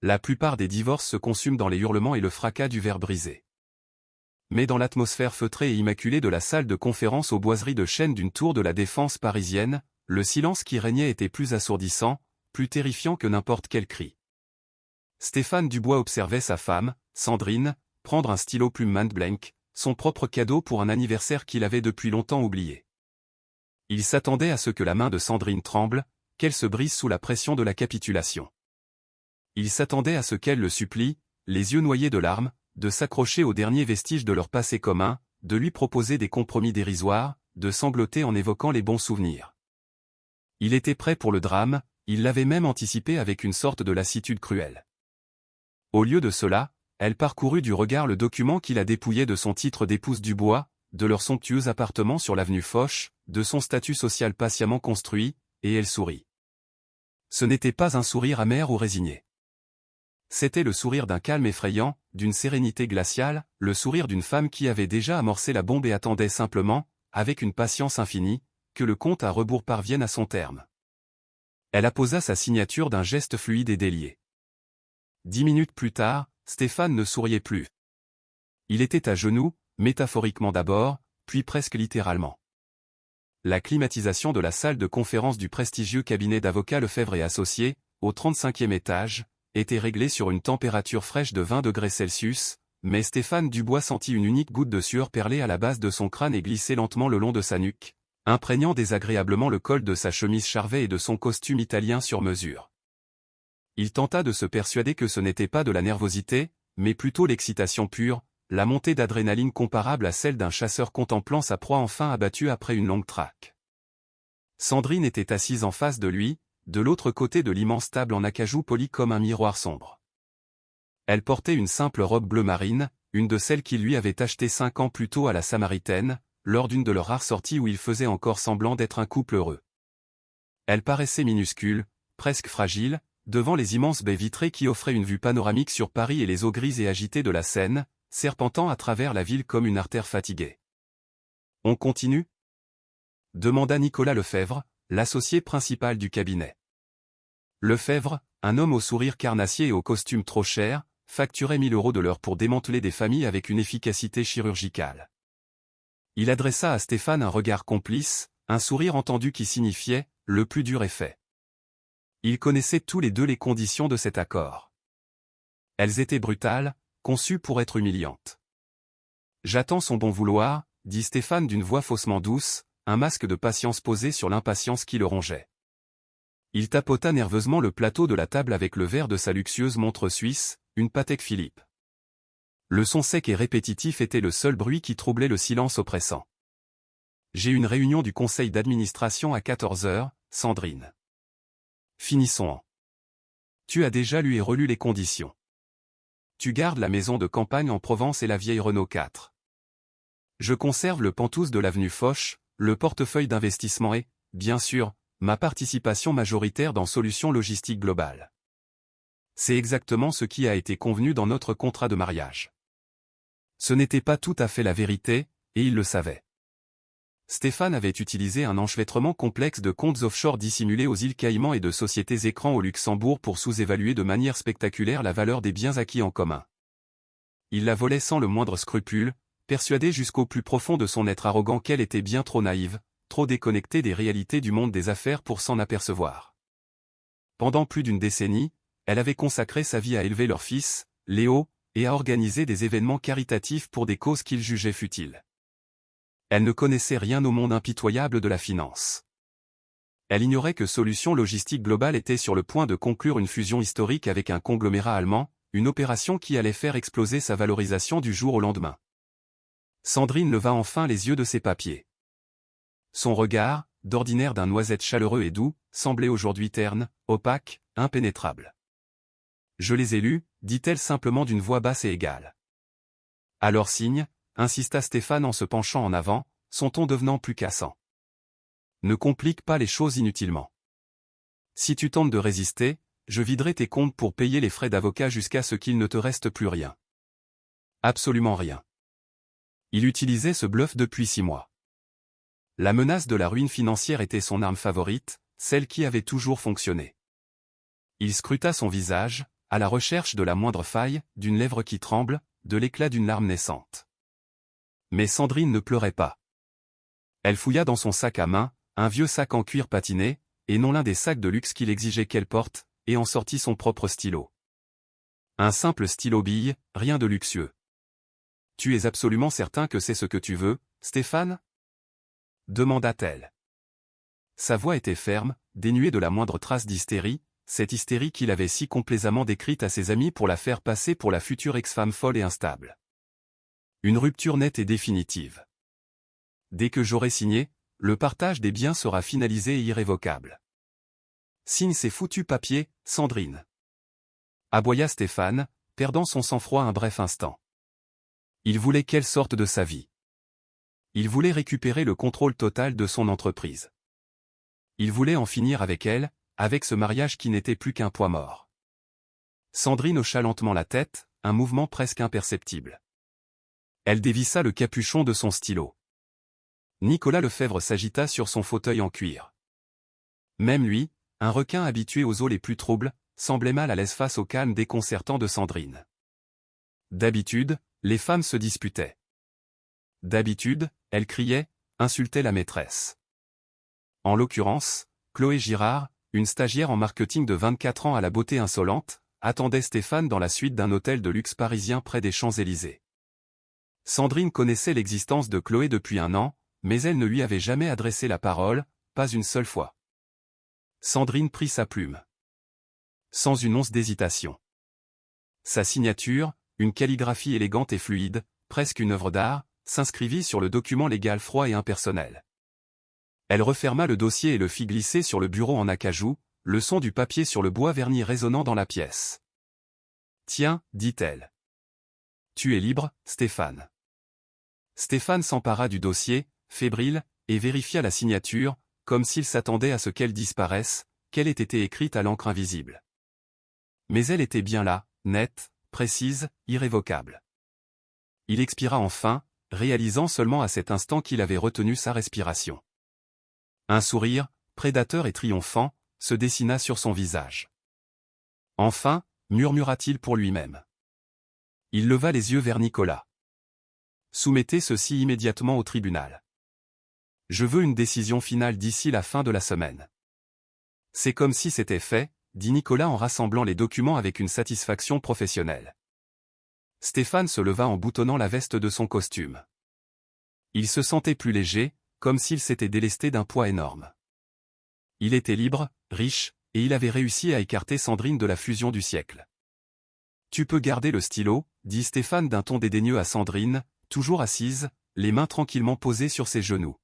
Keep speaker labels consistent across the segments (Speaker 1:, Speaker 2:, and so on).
Speaker 1: La plupart des divorces se consument dans les hurlements et le fracas du verre brisé. Mais dans l'atmosphère feutrée et immaculée de la salle de conférence aux boiseries de chêne d'une tour de la Défense parisienne, le silence qui régnait était plus assourdissant, plus terrifiant que n'importe quel cri. Stéphane Dubois observait sa femme, Sandrine, prendre un stylo plume Montblanc, son propre cadeau pour un anniversaire qu'il avait depuis longtemps oublié. Il s'attendait à ce que la main de Sandrine tremble, qu'elle se brise sous la pression de la capitulation. Il s'attendait à ce qu'elle le supplie, les yeux noyés de larmes, de s'accrocher aux derniers vestiges de leur passé commun, de lui proposer des compromis dérisoires, de sangloter en évoquant les bons souvenirs. Il était prêt pour le drame, il l'avait même anticipé avec une sorte de lassitude cruelle. Au lieu de cela, elle parcourut du regard le document qui la dépouillait de son titre d'épouse Dubois, de leur somptueux appartement sur l'avenue Foch, de son statut social patiemment construit, et elle sourit. Ce n'était pas un sourire amer ou résigné. C'était le sourire d'un calme effrayant, d'une sérénité glaciale, le sourire d'une femme qui avait déjà amorcé la bombe et attendait simplement, avec une patience infinie, que le compte à rebours parvienne à son terme. Elle apposa sa signature d'un geste fluide et délié. 10 minutes plus tard, Stéphane ne souriait plus. Il était à genoux, métaphoriquement d'abord, puis presque littéralement. La climatisation de la salle de conférence du prestigieux cabinet d'avocats Lefebvre et Associés, au 35e étage, était réglée sur une température fraîche de 20 degrés Celsius, mais Stéphane Dubois sentit une unique goutte de sueur perler à la base de son crâne et glisser lentement le long de sa nuque, imprégnant désagréablement le col de sa chemise charvet et de son costume italien sur mesure. Il tenta de se persuader que ce n'était pas de la nervosité, mais plutôt l'excitation pure, la montée d'adrénaline comparable à celle d'un chasseur contemplant sa proie enfin abattue après une longue traque. Sandrine était assise en face de lui, de l'autre côté de l'immense table en acajou poli comme un miroir sombre. Elle portait une simple robe bleu marine, une de celles qu'il lui avait achetées 5 ans plus tôt à la Samaritaine, lors d'une de leurs rares sorties où il faisait encore semblant d'être un couple heureux. Elle paraissait minuscule, presque fragile, devant les immenses baies vitrées qui offraient une vue panoramique sur Paris et les eaux grises et agitées de la Seine, serpentant à travers la ville comme une artère fatiguée. « On continue ?» demanda Nicolas Lefebvre, l'associé principal du cabinet. Lefebvre, un homme au sourire carnassier et au costume trop cher, facturait 1 000 € de l'heure pour démanteler des familles avec une efficacité chirurgicale. Il adressa à Stéphane un regard complice, un sourire entendu qui signifiait « le plus dur est fait ». Ils connaissaient tous les deux les conditions de cet accord. Elles étaient brutales, conçues pour être humiliantes. « J'attends son bon vouloir », dit Stéphane d'une voix faussement douce, un masque de patience posé sur l'impatience qui le rongeait. Il tapota nerveusement le plateau de la table avec le verre de sa luxueuse montre suisse, une Patek Philippe. Le son sec et répétitif était le seul bruit qui troublait le silence oppressant. « J'ai une réunion du conseil d'administration à 14 h, Sandrine. Finissons-en. Tu as déjà lu et relu les conditions. Tu gardes la maison de campagne en Provence et la vieille Renault 4. Je conserve le Penthouse de l'avenue Foch, le portefeuille d'investissement et, bien sûr, ma participation majoritaire dans Solutions Logistiques Globales. C'est exactement ce qui a été convenu dans notre contrat de mariage. » Ce n'était pas tout à fait la vérité, et il le savait. Stéphane avait utilisé un enchevêtrement complexe de comptes offshore dissimulés aux îles Caïmans et de sociétés écrans au Luxembourg pour sous-évaluer de manière spectaculaire la valeur des biens acquis en commun. Il la volait sans le moindre scrupule, persuadé jusqu'au plus profond de son être arrogant qu'elle était bien trop naïve, trop déconnectée des réalités du monde des affaires pour s'en apercevoir. Pendant plus d'une décennie, elle avait consacré sa vie à élever leur fils, Léo, et à organiser des événements caritatifs pour des causes qu'il jugeait futiles. Elle ne connaissait rien au monde impitoyable de la finance. Elle ignorait que Solutions Logistiques Globales était sur le point de conclure une fusion historique avec un conglomérat allemand, une opération qui allait faire exploser sa valorisation du jour au lendemain. Sandrine leva enfin les yeux de ses papiers. Son regard, d'ordinaire d'un noisette chaleureux et doux, semblait aujourd'hui terne, opaque, impénétrable. « Je les ai lus, dit-elle simplement d'une voix basse et égale. « Alors signe, insista Stéphane en se penchant en avant, son ton devenant plus cassant. Ne complique pas les choses inutilement. Si tu tentes de résister, je viderai tes comptes pour payer les frais d'avocat jusqu'à ce qu'il ne te reste plus rien. Absolument rien. Il utilisait ce bluff depuis 6 mois. La menace de la ruine financière était son arme favorite, celle qui avait toujours fonctionné. Il scruta son visage, à la recherche de la moindre faille, d'une lèvre qui tremble, de l'éclat d'une larme naissante. Mais Sandrine ne pleurait pas. Elle fouilla dans son sac à main, un vieux sac en cuir patiné, et non l'un des sacs de luxe qu'il exigeait qu'elle porte, et en sortit son propre stylo. Un simple stylo-bille, rien de luxueux. « Tu es absolument certain que c'est ce que tu veux, Stéphane » demanda-t-elle. Sa voix était ferme, dénuée de la moindre trace d'hystérie, cette hystérie qu'il avait si complaisamment décrite à ses amis pour la faire passer pour la future ex-femme folle et instable. Une rupture nette et définitive. Dès que j'aurai signé, le partage des biens sera finalisé et irrévocable. Signe ces foutus papiers, Sandrine. Aboya Stéphane, perdant son sang-froid un bref instant. Il voulait qu'elle sorte de sa vie. Il voulait récupérer le contrôle total de son entreprise. Il voulait en finir avec elle, avec ce mariage qui n'était plus qu'un poids mort. Sandrine hocha lentement la tête, un mouvement presque imperceptible. Elle dévissa le capuchon de son stylo. Nicolas Lefebvre s'agita sur son fauteuil en cuir. Même lui, un requin habitué aux eaux les plus troubles, semblait mal à l'aise face au calme déconcertant de Sandrine. D'habitude, les femmes se disputaient. D'habitude, elles criaient, insultaient la maîtresse. En l'occurrence, Chloé Girard, une stagiaire en marketing de 24 ans à la beauté insolente, attendait Stéphane dans la suite d'un hôtel de luxe parisien près des Champs-Élysées. Sandrine connaissait l'existence de Chloé depuis un an, mais elle ne lui avait jamais adressé la parole, pas une seule fois. Sandrine prit sa plume. Sans une once d'hésitation. Sa signature, une calligraphie élégante et fluide, presque une œuvre d'art, s'inscrivit sur le document légal froid et impersonnel. Elle referma le dossier et le fit glisser sur le bureau en acajou, le son du papier sur le bois verni résonnant dans la pièce. « Tiens, dit-elle. Tu es libre, Stéphane. » Stéphane s'empara du dossier, fébrile, et vérifia la signature, comme s'il s'attendait à ce qu'elle disparaisse, qu'elle ait été écrite à l'encre invisible. Mais elle était bien là, nette, précise, irrévocable. Il expira enfin, réalisant seulement à cet instant qu'il avait retenu sa respiration. Un sourire, prédateur et triomphant, se dessina sur son visage. Enfin, murmura-t-il pour lui-même. Il leva les yeux vers Nicolas. Soumettez ceci immédiatement au tribunal. Je veux une décision finale d'ici la fin de la semaine. C'est comme si c'était fait, dit Nicolas en rassemblant les documents avec une satisfaction professionnelle. Stéphane se leva en boutonnant la veste de son costume. Il se sentait plus léger, comme s'il s'était délesté d'un poids énorme. Il était libre, riche, et il avait réussi à écarter Sandrine de la fusion du siècle. Tu peux garder le stylo, dit Stéphane d'un ton dédaigneux à Sandrine, toujours assise, les mains tranquillement posées sur ses genoux.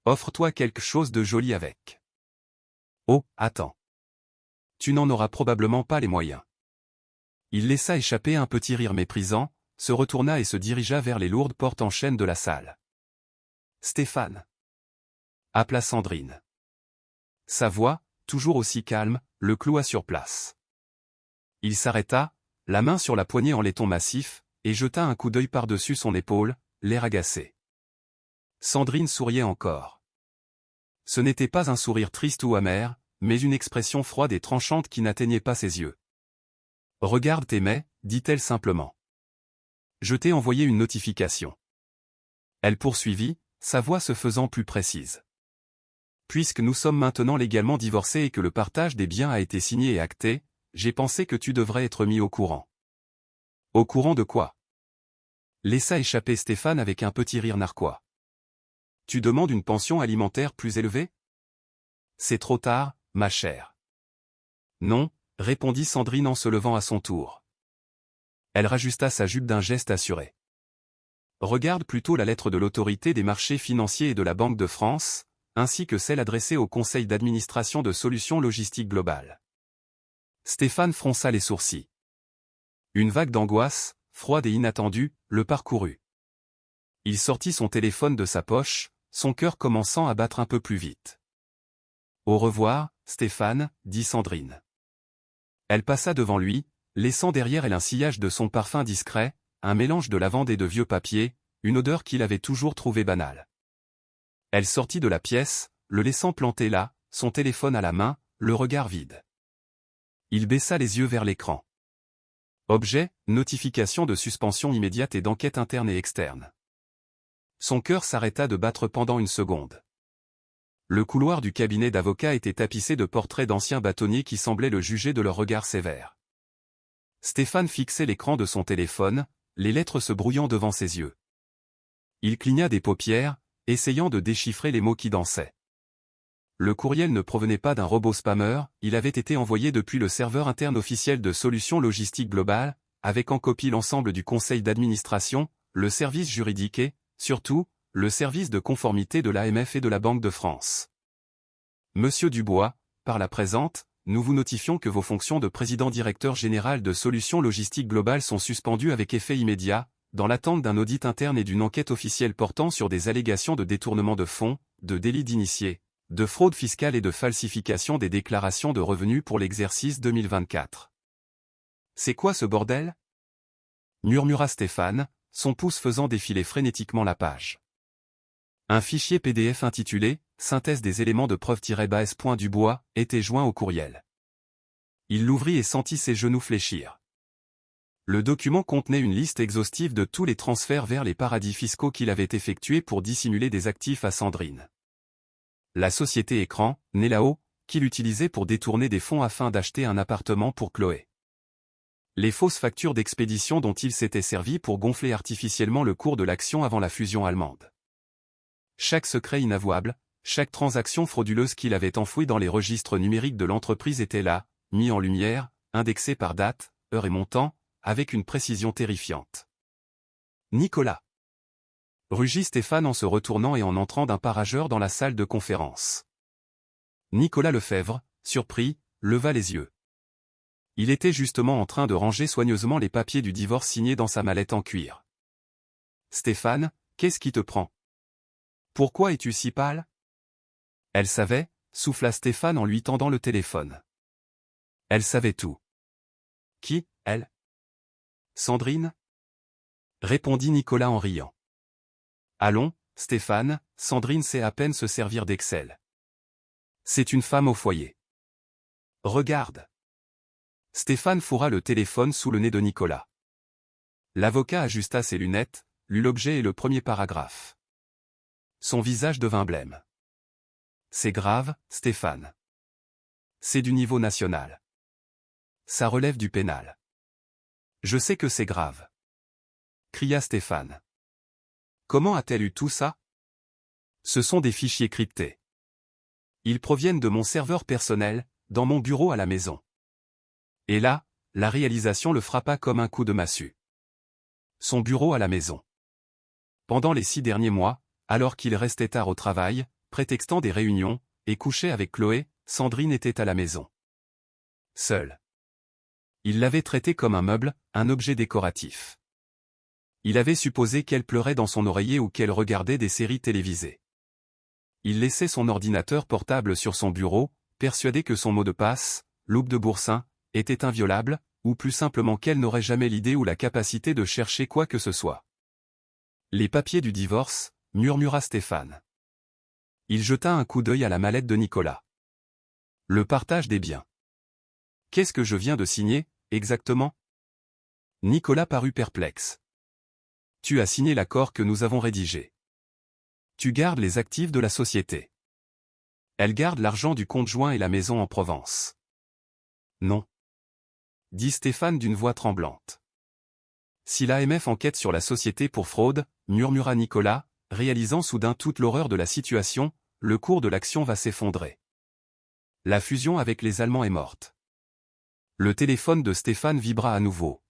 Speaker 1: Offre-toi quelque chose de joli avec. Oh, attends. Tu n'en auras probablement pas les moyens. Il laissa échapper un petit rire méprisant, se retourna et se dirigea vers les lourdes portes en chêne de la salle. Stéphane. Appela Sandrine. Sa voix, toujours aussi calme, le cloua sur place. Il s'arrêta, la main sur la poignée en laiton massif, et jeta un coup d'œil par-dessus son épaule, l'air agacé. Sandrine souriait encore. Ce n'était pas un sourire triste ou amer, mais une expression froide et tranchante qui n'atteignait pas ses yeux. « Regarde tes mails, dit-elle simplement. Je t'ai envoyé une notification. » Elle poursuivit, sa voix se faisant plus précise. « Puisque nous sommes maintenant légalement divorcés et que le partage des biens a été signé et acté, j'ai pensé que tu devrais être mis au courant. » « Au courant de quoi ?» laissa échapper Stéphane avec un petit rire narquois. « Tu demandes une pension alimentaire plus élevée ? » C'est trop tard, ma chère. Non, répondit Sandrine en se levant à son tour. Elle rajusta sa jupe d'un geste assuré. Regarde plutôt la lettre de l'autorité des marchés financiers et de la Banque de France, ainsi que celle adressée au conseil d'administration de Solutions Logistiques Globales. Stéphane fronça les sourcils. Une vague d'angoisse, froide et inattendue, le parcourut. Il sortit son téléphone de sa poche, son cœur commençant à battre un peu plus vite. « Au revoir, Stéphane, dit Sandrine. » Elle passa devant lui, laissant derrière elle un sillage de son parfum discret, un mélange de lavande et de vieux papier, une odeur qu'il avait toujours trouvée banale. Elle sortit de la pièce, le laissant planté là, son téléphone à la main, le regard vide. Il baissa les yeux vers l'écran. Objet, notification de suspension immédiate et d'enquête interne et externe. Son cœur s'arrêta de battre pendant une seconde. Le couloir du cabinet d'avocat était tapissé de portraits d'anciens bâtonniers qui semblaient le juger de leur regard sévère. Stéphane fixait l'écran de son téléphone, les lettres se brouillant devant ses yeux. Il cligna des paupières, essayant de déchiffrer les mots qui dansaient. Le courriel ne provenait pas d'un robot spammeur, il avait été envoyé depuis le serveur interne officiel de Solutions Logistiques Globales, avec en copie l'ensemble du conseil d'administration, le service juridique et, surtout, le service de conformité de l'AMF et de la Banque de France. Monsieur Dubois, par la présente, nous vous notifions que vos fonctions de président-directeur général de Solutions Logistiques Globales sont suspendues avec effet immédiat, dans l'attente d'un audit interne et d'une enquête officielle portant sur des allégations de détournement de fonds, de délit d'initié, de fraude fiscale et de falsification des déclarations de revenus pour l'exercice 2024. C'est quoi ce bordel? Murmura Stéphane, son pouce faisant défiler frénétiquement la page. Un fichier PDF intitulé « Synthèse des éléments de preuve-bas Dubois » était joint au courriel. Il l'ouvrit et sentit ses genoux fléchir. Le document contenait une liste exhaustive de tous les transferts vers les paradis fiscaux qu'il avait effectués pour dissimuler des actifs à Sandrine. La société Écran, née là-haut, qu'il utilisait pour détourner des fonds afin d'acheter un appartement pour Chloé. Les fausses factures d'expédition dont il s'était servi pour gonfler artificiellement le cours de l'action avant la fusion allemande. Chaque secret inavouable, chaque transaction frauduleuse qu'il avait enfouie dans les registres numériques de l'entreprise était là, mis en lumière, indexé par date, heure et montant, avec une précision terrifiante. Nicolas. Rugit Stéphane en se retournant et en entrant d'un pas rageur dans la salle de conférence. Nicolas Lefebvre, surpris, leva les yeux. Il était justement en train de ranger soigneusement les papiers du divorce signés dans sa mallette en cuir. Stéphane, qu'est-ce qui te prend? Pourquoi es-tu si pâle? Elle savait, souffla Stéphane en lui tendant le téléphone. Elle savait tout. Qui, elle? Sandrine? Répondit Nicolas en riant. Allons, Stéphane, Sandrine sait à peine se servir d'Excel. C'est une femme au foyer. Regarde. Stéphane fourra le téléphone sous le nez de Nicolas. L'avocat ajusta ses lunettes, lut l'objet et le premier paragraphe. Son visage devint blême. C'est grave, Stéphane. C'est du niveau national. Ça relève du pénal. Je sais que c'est grave. Cria Stéphane. Comment a-t-elle eu tout ça? Ce sont des fichiers cryptés. Ils proviennent de mon serveur personnel, dans mon bureau à la maison. Et là, la réalisation le frappa comme un coup de massue. Son bureau à la maison. Pendant les 6 derniers mois, alors qu'il restait tard au travail, prétextant des réunions, et couchait avec Chloé, Sandrine était à la maison. Seule. Il l'avait traitée comme un meuble, un objet décoratif. Il avait supposé qu'elle pleurait dans son oreiller ou qu'elle regardait des séries télévisées. Il laissait son ordinateur portable sur son bureau, persuadé que son mot de passe, loupe de Boursin, était inviolable, ou plus simplement qu'elle n'aurait jamais l'idée ou la capacité de chercher quoi que ce soit. Les papiers du divorce, murmura Stéphane. Il jeta un coup d'œil à la mallette de Nicolas. Le partage des biens. Qu'est-ce que je viens de signer, exactement? Nicolas parut perplexe. Tu as signé l'accord que nous avons rédigé. Tu gardes les actifs de la société. Elle garde l'argent du compte joint et la maison en Provence. Non. Dit Stéphane d'une voix tremblante. Si l'AMF enquête sur la société pour fraude, murmura Nicolas, réalisant soudain toute l'horreur de la situation, le cours de l'action va s'effondrer. La fusion avec les Allemands est morte. Le téléphone de Stéphane vibra à nouveau.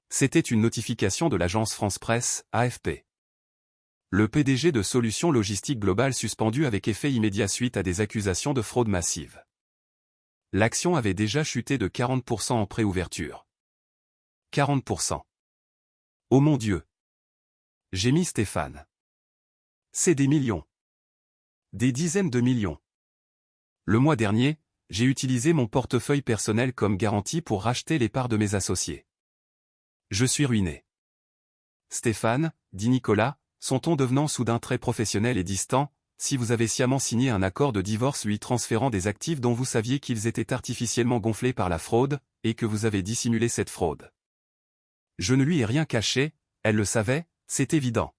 Speaker 1: C'était une notification de l'agence France Presse, AFP. Le PDG de Solutions Logistiques Globales suspendu avec effet immédiat suite à des accusations de fraude massive. L'action avait déjà chuté de 40% en préouverture. 40%. Oh mon Dieu! Gémit Stéphane. C'est des millions. Des dizaines de millions. Le mois dernier, j'ai utilisé mon portefeuille personnel comme garantie pour racheter les parts de mes associés. Je suis ruiné. Stéphane, dit Nicolas, son ton devenant soudain très professionnel et distant, si vous avez sciemment signé un accord de divorce lui transférant des actifs dont vous saviez qu'ils étaient artificiellement gonflés par la fraude, et que vous avez dissimulé cette fraude. Je ne lui ai rien caché, elle le savait, c'est évident.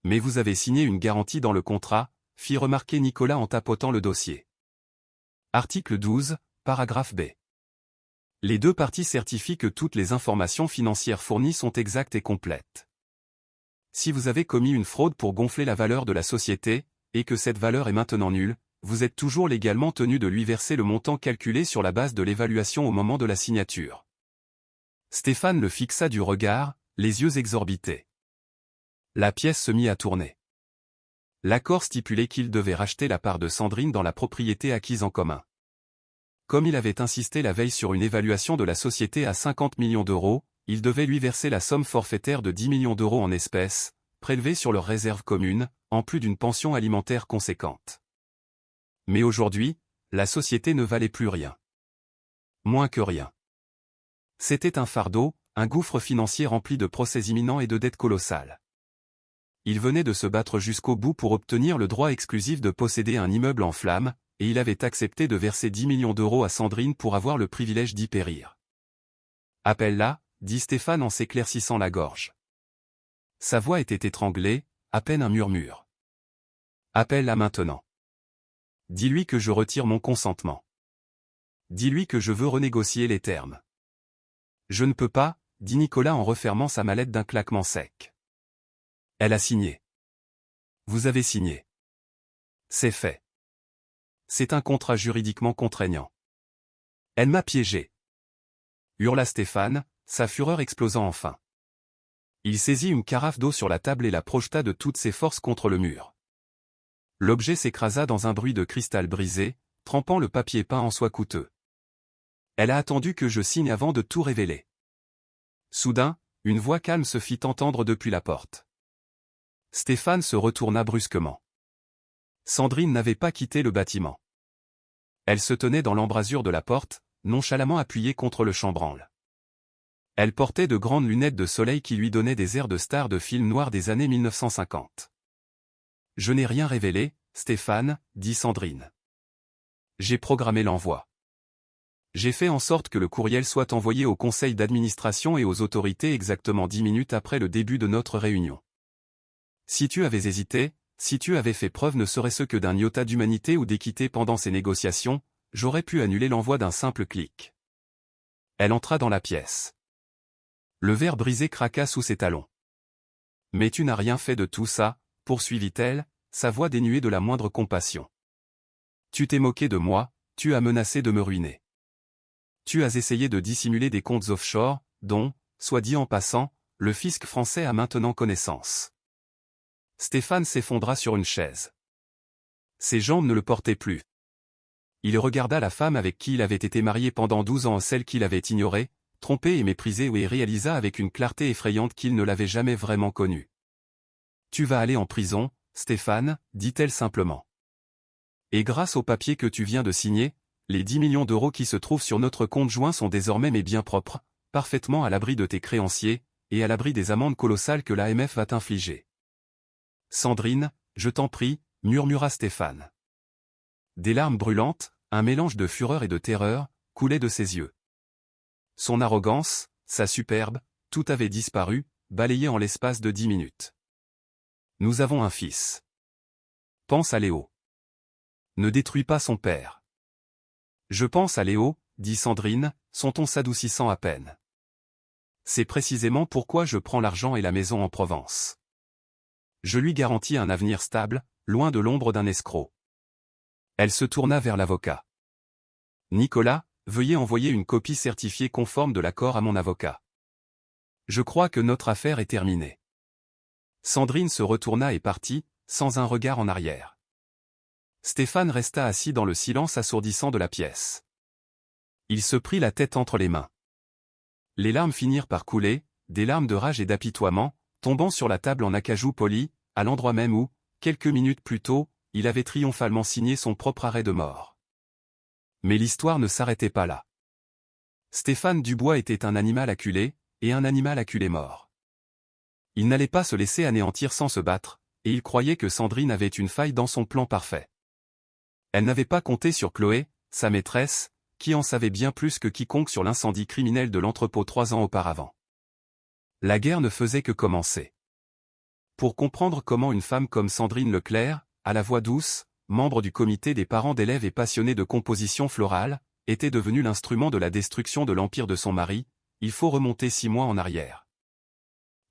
Speaker 1: Mais vous avez signé une garantie dans le contrat, fit remarquer Nicolas en tapotant le dossier. Article 12, paragraphe B. Les deux parties certifient que toutes les informations financières fournies sont exactes et complètes. Si vous avez commis une fraude pour gonfler la valeur de la société, et que cette valeur est maintenant nulle, vous êtes toujours légalement tenu de lui verser le montant calculé sur la base de l'évaluation au moment de la signature. Stéphane le fixa du regard, les yeux exorbités. La pièce se mit à tourner. L'accord stipulait qu'il devait racheter la part de Sandrine dans la propriété acquise en commun. Comme il avait insisté la veille sur une évaluation de la société à 50 millions d'euros, il devait lui verser la somme forfaitaire de 10 millions d'euros en espèces, prélevés sur leur réserve commune, en plus d'une pension alimentaire conséquente. Mais aujourd'hui, la société ne valait plus rien. Moins que rien. C'était un fardeau, un gouffre financier rempli de procès imminents et de dettes colossales. Il venait de se battre jusqu'au bout pour obtenir le droit exclusif de posséder un immeuble en flammes, et il avait accepté de verser 10 millions d'euros à Sandrine pour avoir le privilège d'y périr. « Appelle-la », dit Stéphane en s'éclaircissant la gorge. Sa voix était étranglée, à peine un murmure. « Appelle-la maintenant. Dis-lui que je retire mon consentement. Dis-lui que je veux renégocier les termes. » « Je ne peux pas, » dit Nicolas en refermant sa mallette d'un claquement sec. Elle a signé. Vous avez signé. C'est fait. C'est un contrat juridiquement contraignant. Elle m'a piégé. Hurla Stéphane, sa fureur explosant enfin. Il saisit une carafe d'eau sur la table et la projeta de toutes ses forces contre le mur. L'objet s'écrasa dans un bruit de cristal brisé, trempant le papier peint en soie coûteux. Elle a attendu que je signe avant de tout révéler. Soudain, une voix calme se fit entendre depuis la porte. Stéphane se retourna brusquement. Sandrine n'avait pas quitté le bâtiment. Elle se tenait dans l'embrasure de la porte, nonchalamment appuyée contre le chambranle. Elle portait de grandes lunettes de soleil qui lui donnaient des airs de star de film noir des années 1950. « Je n'ai rien révélé, Stéphane, » dit Sandrine. « J'ai programmé l'envoi. J'ai fait en sorte que le courriel soit envoyé au conseil d'administration et aux autorités exactement 10 minutes après le début de notre réunion. Si tu avais hésité, si tu avais fait preuve ne serait-ce que d'un iota d'humanité ou d'équité pendant ces négociations, j'aurais pu annuler l'envoi d'un simple clic. » Elle entra dans la pièce. Le verre brisé craqua sous ses talons. « Mais tu n'as rien fait de tout ça, » poursuivit-elle, sa voix dénuée de la moindre compassion. « Tu t'es moqué de moi, tu as menacé de me ruiner. Tu as essayé de dissimuler des comptes offshore, dont, soit dit en passant, le fisc français a maintenant connaissance. » Stéphane s'effondra sur une chaise. Ses jambes ne le portaient plus. Il regarda la femme avec qui il avait été marié pendant 12 ans, celle qu'il avait ignorée, trompée et méprisée, et réalisa avec une clarté effrayante qu'il ne l'avait jamais vraiment connue. « Tu vas aller en prison, Stéphane, » dit-elle simplement. « Et grâce au papier que tu viens de signer, les 10 millions d'euros qui se trouvent sur notre compte joint sont désormais mes biens propres, parfaitement à l'abri de tes créanciers, et à l'abri des amendes colossales que l'AMF va t'infliger. »« Sandrine, je t'en prie, » murmura Stéphane. Des larmes brûlantes, un mélange de fureur et de terreur, coulaient de ses yeux. Son arrogance, sa superbe, tout avait disparu, balayé en l'espace de 10 minutes. « Nous avons un fils. Pense à Léo. Ne détruis pas son père. » « Je pense à Léo, » dit Sandrine, son ton s'adoucissant à peine. « C'est précisément pourquoi je prends l'argent et la maison en Provence. Je lui garantis un avenir stable, loin de l'ombre d'un escroc. » Elle se tourna vers l'avocat. « Nicolas, veuillez envoyer une copie certifiée conforme de l'accord à mon avocat. Je crois que notre affaire est terminée. » Sandrine se retourna et partit, sans un regard en arrière. Stéphane resta assis dans le silence assourdissant de la pièce. Il se prit la tête entre les mains. Les larmes finirent par couler, des larmes de rage et d'apitoiement, tombant sur la table en acajou poli, à l'endroit même où, quelques minutes plus tôt, il avait triomphalement signé son propre arrêt de mort. Mais l'histoire ne s'arrêtait pas là. Stéphane Dubois était un animal acculé, et un animal acculé mort. Il n'allait pas se laisser anéantir sans se battre, et il croyait que Sandrine avait une faille dans son plan parfait. Elle n'avait pas compté sur Chloé, sa maîtresse, qui en savait bien plus que quiconque sur l'incendie criminel de l'entrepôt 3 ans auparavant. La guerre ne faisait que commencer. Pour comprendre comment une femme comme Sandrine Leclerc, à la voix douce, membre du comité des parents d'élèves et passionnée de composition florale, était devenue l'instrument de la destruction de l'empire de son mari, il faut remonter 6 mois en arrière.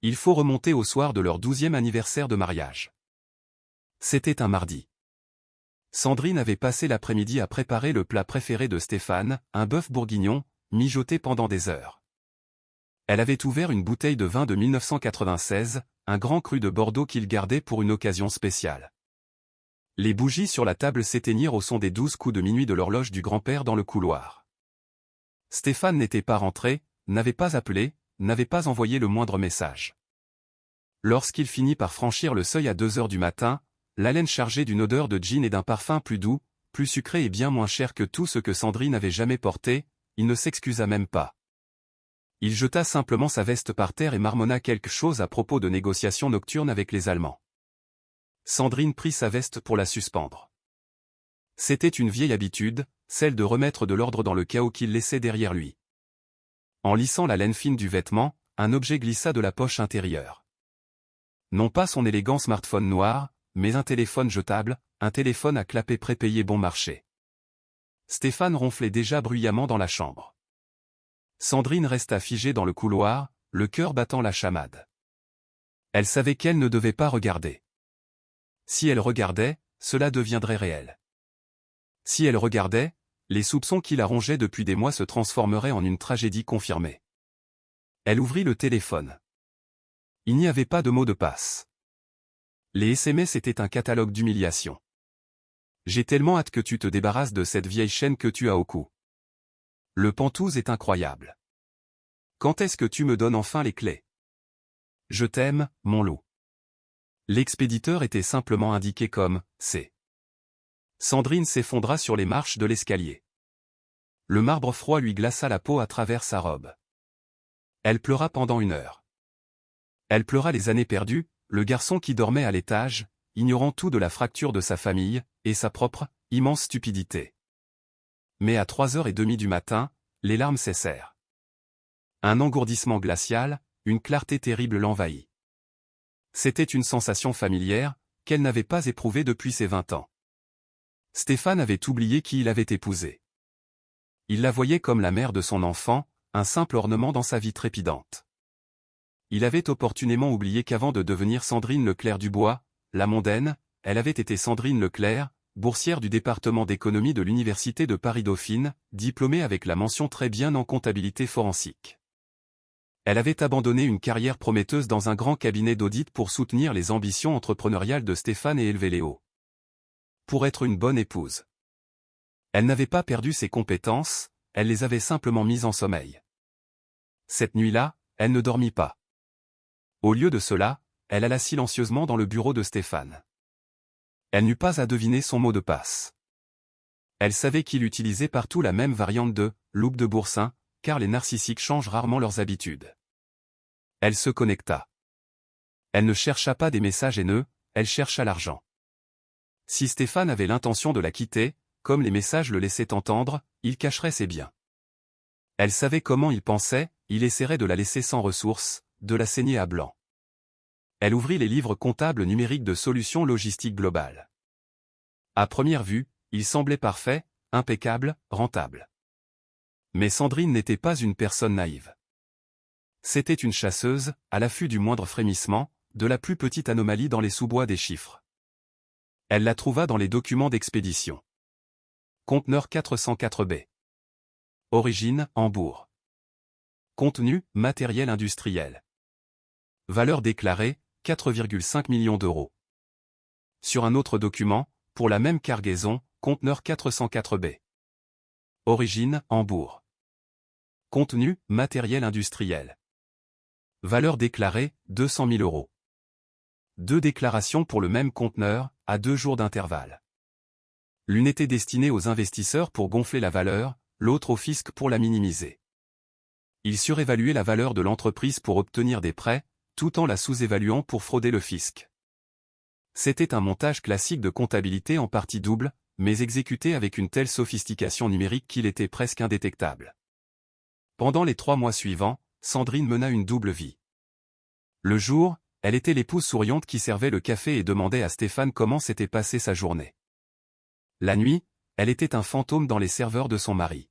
Speaker 1: Il faut remonter au soir de leur 12e anniversaire de mariage. C'était un mardi. Sandrine avait passé l'après-midi à préparer le plat préféré de Stéphane, un bœuf bourguignon, mijoté pendant des heures. Elle avait ouvert une bouteille de vin de 1996, un grand cru de Bordeaux qu'il gardait pour une occasion spéciale. Les bougies sur la table s'éteignirent au son des 12 coups de minuit de l'horloge du grand-père dans le couloir. Stéphane n'était pas rentré, n'avait pas appelé, n'avait pas envoyé le moindre message. Lorsqu'il finit par franchir le seuil à 2 heures du matin, l'haleine chargée d'une odeur de gin et d'un parfum plus doux, plus sucré et bien moins cher que tout ce que Sandrine n'avait jamais porté, il ne s'excusa même pas. Il jeta simplement sa veste par terre et marmonna quelque chose à propos de négociations nocturnes avec les Allemands. Sandrine prit sa veste pour la suspendre. C'était une vieille habitude, celle de remettre de l'ordre dans le chaos qu'il laissait derrière lui. En lissant la laine fine du vêtement, un objet glissa de la poche intérieure. Non pas son élégant smartphone noir, mais un téléphone jetable, un téléphone à clapet prépayé bon marché. Stéphane ronflait déjà bruyamment dans la chambre. Sandrine resta figée dans le couloir, le cœur battant la chamade. Elle savait qu'elle ne devait pas regarder. Si elle regardait, cela deviendrait réel. Si elle regardait, les soupçons qui la rongeaient depuis des mois se transformeraient en une tragédie confirmée. Elle ouvrit le téléphone. Il n'y avait pas de mot de passe. Les SMS étaient un catalogue d'humiliation. J'ai tellement hâte que tu te débarrasses de cette vieille chaîne que tu as au cou. Le pantouse est incroyable. Quand est-ce que tu me donnes enfin les clés? Je t'aime, mon loup. L'expéditeur était simplement indiqué comme « C ». Sandrine s'effondra sur les marches de l'escalier. Le marbre froid lui glaça la peau à travers sa robe. Elle pleura pendant 1 heure. Elle pleura les années perdues, le garçon qui dormait à l'étage, ignorant tout de la fracture de sa famille, et sa propre, immense stupidité. Mais à 3h30 du matin, les larmes cessèrent. Un engourdissement glacial, une clarté terrible l'envahit. C'était une sensation familière, qu'elle n'avait pas éprouvée depuis ses 20 ans. Stéphane avait oublié qui il avait épousé. Il la voyait comme la mère de son enfant, un simple ornement dans sa vie trépidante. Il avait opportunément oublié qu'avant de devenir Sandrine Leclerc-Dubois, la mondaine, elle avait été Sandrine Leclerc, boursière du département d'économie de l'Université de Paris-Dauphine, diplômée avec la mention très bien en comptabilité forensique. Elle avait abandonné une carrière prometteuse dans un grand cabinet d'audit pour soutenir les ambitions entrepreneuriales de Stéphane et élever Léo. Pour être une bonne épouse. Elle n'avait pas perdu ses compétences, elle les avait simplement mises en sommeil. Cette nuit-là, elle ne dormit pas. Au lieu de cela, elle alla silencieusement dans le bureau de Stéphane. Elle n'eut pas à deviner son mot de passe. Elle savait qu'il utilisait partout la même variante de « loupe de boursin », car les narcissiques changent rarement leurs habitudes. Elle se connecta. Elle ne chercha pas des messages haineux, elle chercha l'argent. Si Stéphane avait l'intention de la quitter, comme les messages le laissaient entendre, il cacherait ses biens. Elle savait comment il pensait, il essaierait de la laisser sans ressources, de la saigner à blanc. Elle ouvrit les livres comptables numériques de Solutions Logistiques Globales. À première vue, il semblait parfait, impeccable, rentable. Mais Sandrine n'était pas une personne naïve. C'était une chasseuse, à l'affût du moindre frémissement, de la plus petite anomalie dans les sous-bois des chiffres. Elle la trouva dans les documents d'expédition. Conteneur 404B. Origine, Hambourg. Contenu, matériel industriel. Valeur déclarée, 4,5 millions d'euros. Sur un autre document, pour la même cargaison, conteneur 404B. Origine, Hambourg. Contenu, matériel industriel. Valeur déclarée, 200 000 euros. 2 déclarations pour le même conteneur, à 2 jours d'intervalle. L'une était destinée aux investisseurs pour gonfler la valeur, l'autre au fisc pour la minimiser. Il surévaluait la valeur de l'entreprise pour obtenir des prêts, tout en la sous-évaluant pour frauder le fisc. C'était un montage classique de comptabilité en partie double, mais exécuté avec une telle sophistication numérique qu'il était presque indétectable. Pendant les 3 mois suivants, Sandrine mena une double vie. Le jour, elle était l'épouse souriante qui servait le café et demandait à Stéphane comment s'était passée sa journée. La nuit, elle était un fantôme dans les serveurs de son mari.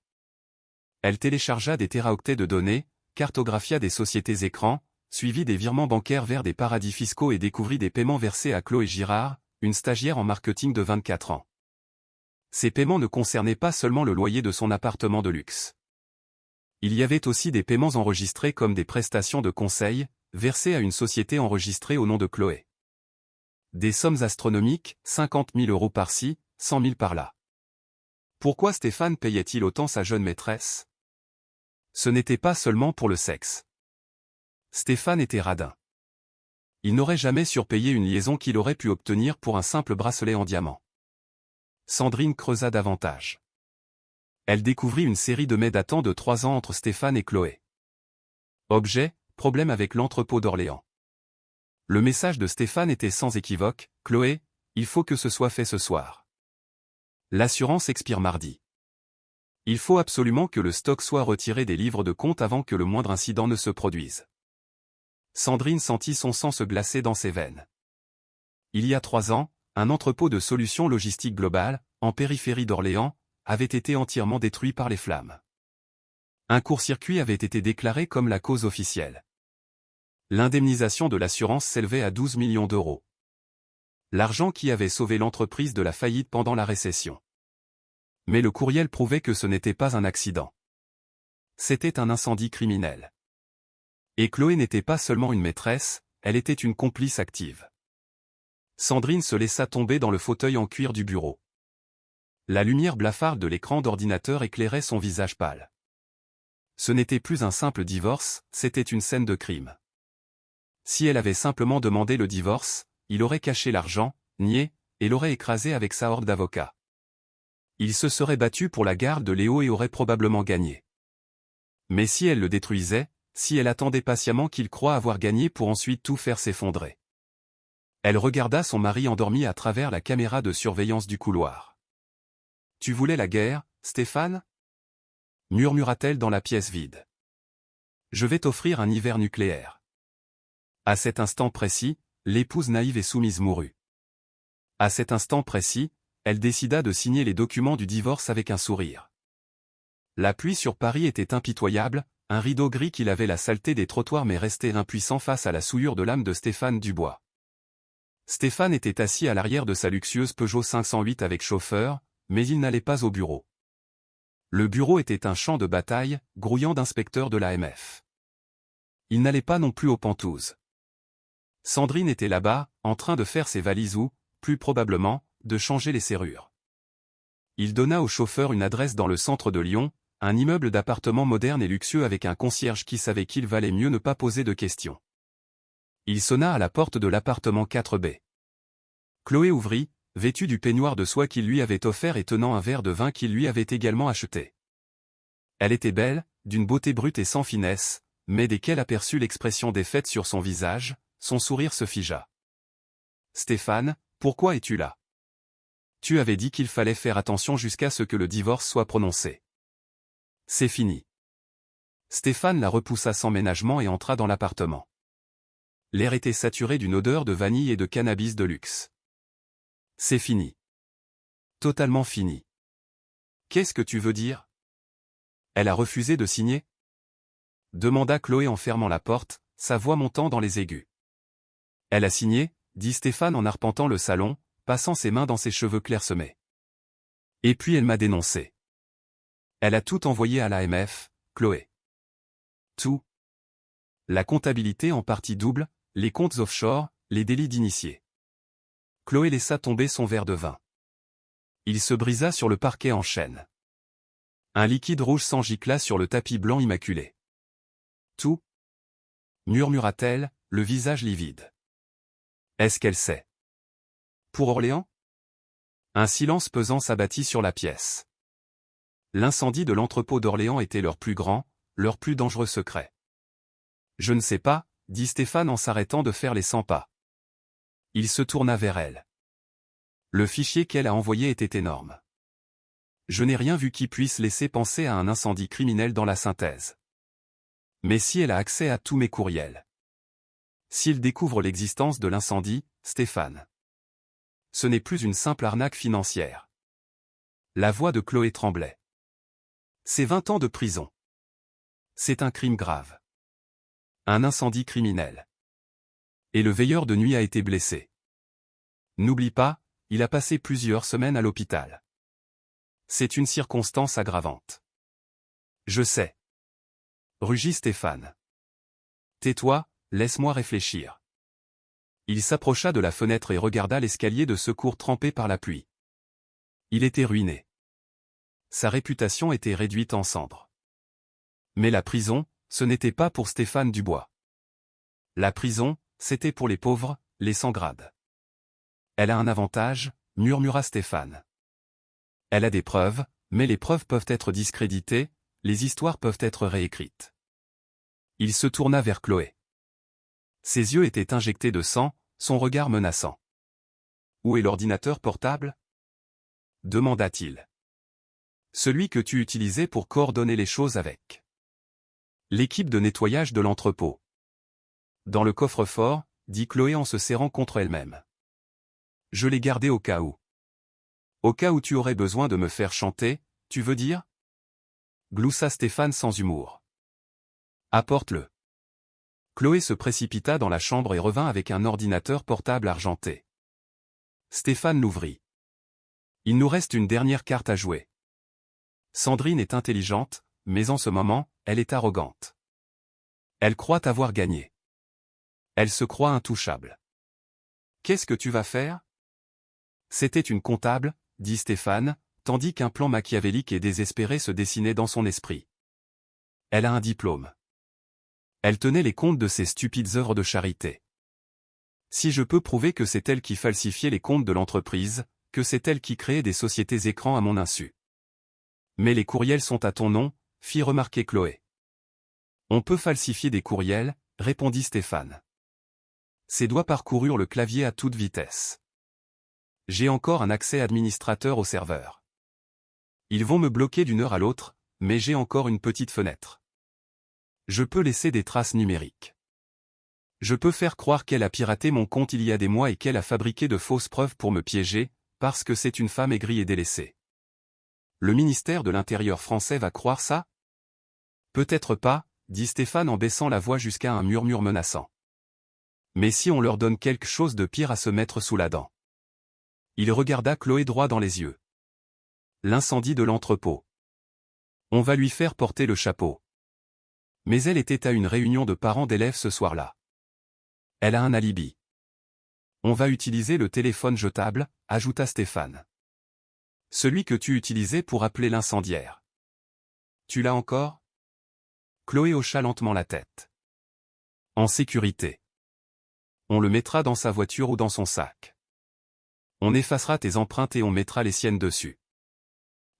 Speaker 1: Elle téléchargea des téraoctets de données, cartographia des sociétés écrans, suivit des virements bancaires vers des paradis fiscaux et découvrit des paiements versés à Chloé Girard, une stagiaire en marketing de 24 ans. Ces paiements ne concernaient pas seulement le loyer de son appartement de luxe. Il y avait aussi des paiements enregistrés comme des prestations de conseil, versés à une société enregistrée au nom de Chloé. Des sommes astronomiques, 50 000 € par-ci, 100 000 par-là. Pourquoi Stéphane payait-il autant sa jeune maîtresse? Ce n'était pas seulement pour le sexe. Stéphane était radin. Il n'aurait jamais surpayé une liaison qu'il aurait pu obtenir pour un simple bracelet en diamant. Sandrine creusa davantage. Elle découvrit une série de mails datant de 3 ans entre Stéphane et Chloé. Objet, problème avec l'entrepôt d'Orléans. Le message de Stéphane était sans équivoque, « Chloé, il faut que ce soit fait ce soir. L'assurance expire mardi. Il faut absolument que le stock soit retiré des livres de compte avant que le moindre incident ne se produise. » Sandrine sentit son sang se glacer dans ses veines. Il y a 3 ans, un entrepôt de solutions logistiques globales, en périphérie d'Orléans, avait été entièrement détruit par les flammes. Un court-circuit avait été déclaré comme la cause officielle. L'indemnisation de l'assurance s'élevait à 12 millions d'euros. L'argent qui avait sauvé l'entreprise de la faillite pendant la récession. Mais le courriel prouvait que ce n'était pas un accident. C'était un incendie criminel. Et Chloé n'était pas seulement une maîtresse, elle était une complice active. Sandrine se laissa tomber dans le fauteuil en cuir du bureau. La lumière blafarde de l'écran d'ordinateur éclairait son visage pâle. Ce n'était plus un simple divorce, c'était une scène de crime. Si elle avait simplement demandé le divorce, il aurait caché l'argent, nié, et l'aurait écrasé avec sa horde d'avocats. Il se serait battu pour la garde de Léo et aurait probablement gagné. Mais si elle le détruisait, si elle attendait patiemment qu'il croie avoir gagné pour ensuite tout faire s'effondrer. Elle regarda son mari endormi à travers la caméra de surveillance du couloir. « Tu voulais la guerre, Stéphane » murmura-t-elle dans la pièce vide. « Je vais t'offrir un hiver nucléaire. » À cet instant précis, l'épouse naïve et soumise mourut. À cet instant précis, elle décida de signer les documents du divorce avec un sourire. La pluie sur Paris était impitoyable, un rideau gris qui lavait la saleté des trottoirs mais restait impuissant face à la souillure de l'âme de Stéphane Dubois. Stéphane était assis à l'arrière de sa luxueuse Peugeot 508 avec chauffeur, mais il n'allait pas au bureau. Le bureau était un champ de bataille, grouillant d'inspecteurs de l'AMF. Il n'allait pas non plus aux Pentouses. Sandrine était là-bas, en train de faire ses valises ou, plus probablement, de changer les serrures. Il donna au chauffeur une adresse dans le centre de Lyon, un immeuble d'appartements moderne et luxueux avec un concierge qui savait qu'il valait mieux ne pas poser de questions. Il sonna à la porte de l'appartement 4B. Chloé ouvrit, vêtue du peignoir de soie qu'il lui avait offert et tenant un verre de vin qu'il lui avait également acheté. Elle était belle, d'une beauté brute et sans finesse, mais dès qu'elle aperçut l'expression défaite sur son visage, son sourire se figea. « Stéphane, pourquoi es-tu là? Tu avais dit qu'il fallait faire attention jusqu'à ce que le divorce soit prononcé. C'est fini. » Stéphane la repoussa sans ménagement et entra dans l'appartement. L'air était saturé d'une odeur de vanille et de cannabis de luxe. C'est fini. Totalement fini. Qu'est-ce que tu veux dire? Elle a refusé de signer? Demanda Chloé en fermant la porte, sa voix montant dans les aigus. Elle a signé, dit Stéphane en arpentant le salon, passant ses mains dans ses cheveux clairsemés. Et puis elle m'a dénoncé. Elle a tout envoyé à l'AMF, Chloé. Tout. La comptabilité en partie double, les comptes offshore, les délits d'initiés. Chloé laissa tomber son verre de vin. Il se brisa sur le parquet en chêne. Un liquide rouge sang gicla sur le tapis blanc immaculé. Tout, murmura-t-elle, le visage livide. Est-ce qu'elle sait? Pour Orléans? Un silence pesant s'abattit sur la pièce. L'incendie de l'entrepôt d'Orléans était leur plus grand, leur plus dangereux secret. Je ne sais pas, dit Stéphane en s'arrêtant de faire les 100 pas. Il se tourna vers elle. Le fichier qu'elle a envoyé était énorme. Je n'ai rien vu qui puisse laisser penser à un incendie criminel dans la synthèse. Mais si elle a accès à tous mes courriels. S'il découvre l'existence de l'incendie, Stéphane. Ce n'est plus une simple arnaque financière. La voix de Chloé tremblait. C'est 20 ans de prison. C'est un crime grave. Un incendie criminel. Et le veilleur de nuit a été blessé. N'oublie pas, il a passé plusieurs semaines à l'hôpital. C'est une circonstance aggravante. Je sais. Rugit Stéphane. Tais-toi, laisse-moi réfléchir. Il s'approcha de la fenêtre et regarda l'escalier de secours trempé par la pluie. Il était ruiné. Sa réputation était réduite en cendres. Mais la prison, ce n'était pas pour Stéphane Dubois. La prison, c'était pour les pauvres, les sans grade. Elle a un avantage, murmura Stéphane. Elle a des preuves, mais les preuves peuvent être discréditées, les histoires peuvent être réécrites. Il se tourna vers Chloé. Ses yeux étaient injectés de sang, son regard menaçant. Où est l'ordinateur portable ? Demanda-t-il. Celui que tu utilisais pour coordonner les choses avec. L'équipe de nettoyage de l'entrepôt. Dans le coffre-fort, dit Chloé en se serrant contre elle-même. Je l'ai gardé au cas où. Au cas où tu aurais besoin de me faire chanter, tu veux dire ? Gloussa Stéphane sans humour. Apporte-le. Chloé se précipita dans la chambre et revint avec un ordinateur portable argenté. Stéphane l'ouvrit. Il nous reste une dernière carte à jouer. Sandrine est intelligente, mais en ce moment, elle est arrogante. Elle croit avoir gagné. Elle se croit intouchable. Qu'est-ce que tu vas faire ? C'était une comptable, dit Stéphane, tandis qu'un plan machiavélique et désespéré se dessinait dans son esprit. Elle a un diplôme. Elle tenait les comptes de ces stupides œuvres de charité. Si je peux prouver que c'est elle qui falsifiait les comptes de l'entreprise, que c'est elle qui créait des sociétés écrans à mon insu. Mais les courriels sont à ton nom, fit remarquer Chloé. On peut falsifier des courriels, répondit Stéphane. Ses doigts parcoururent le clavier à toute vitesse. J'ai encore un accès administrateur au serveur. Ils vont me bloquer d'une heure à l'autre, mais j'ai encore une petite fenêtre. Je peux laisser des traces numériques. Je peux faire croire qu'elle a piraté mon compte il y a des mois et qu'elle a fabriqué de fausses preuves pour me piéger, parce que c'est une femme aigrie et délaissée. Le ministère de l'Intérieur français va croire ça ? Peut-être pas, dit Stéphane en baissant la voix jusqu'à un murmure menaçant. Mais si on leur donne quelque chose de pire à se mettre sous la dent. Il regarda Chloé droit dans les yeux. L'incendie de l'entrepôt. On va lui faire porter le chapeau. Mais elle était à une réunion de parents d'élèves ce soir-là. Elle a un alibi. On va utiliser le téléphone jetable, ajouta Stéphane. Celui que tu utilisais pour appeler l'incendiaire. Tu l'as encore ? Chloé hocha lentement la tête. En sécurité. On le mettra dans sa voiture ou dans son sac. On effacera tes empreintes et on mettra les siennes dessus.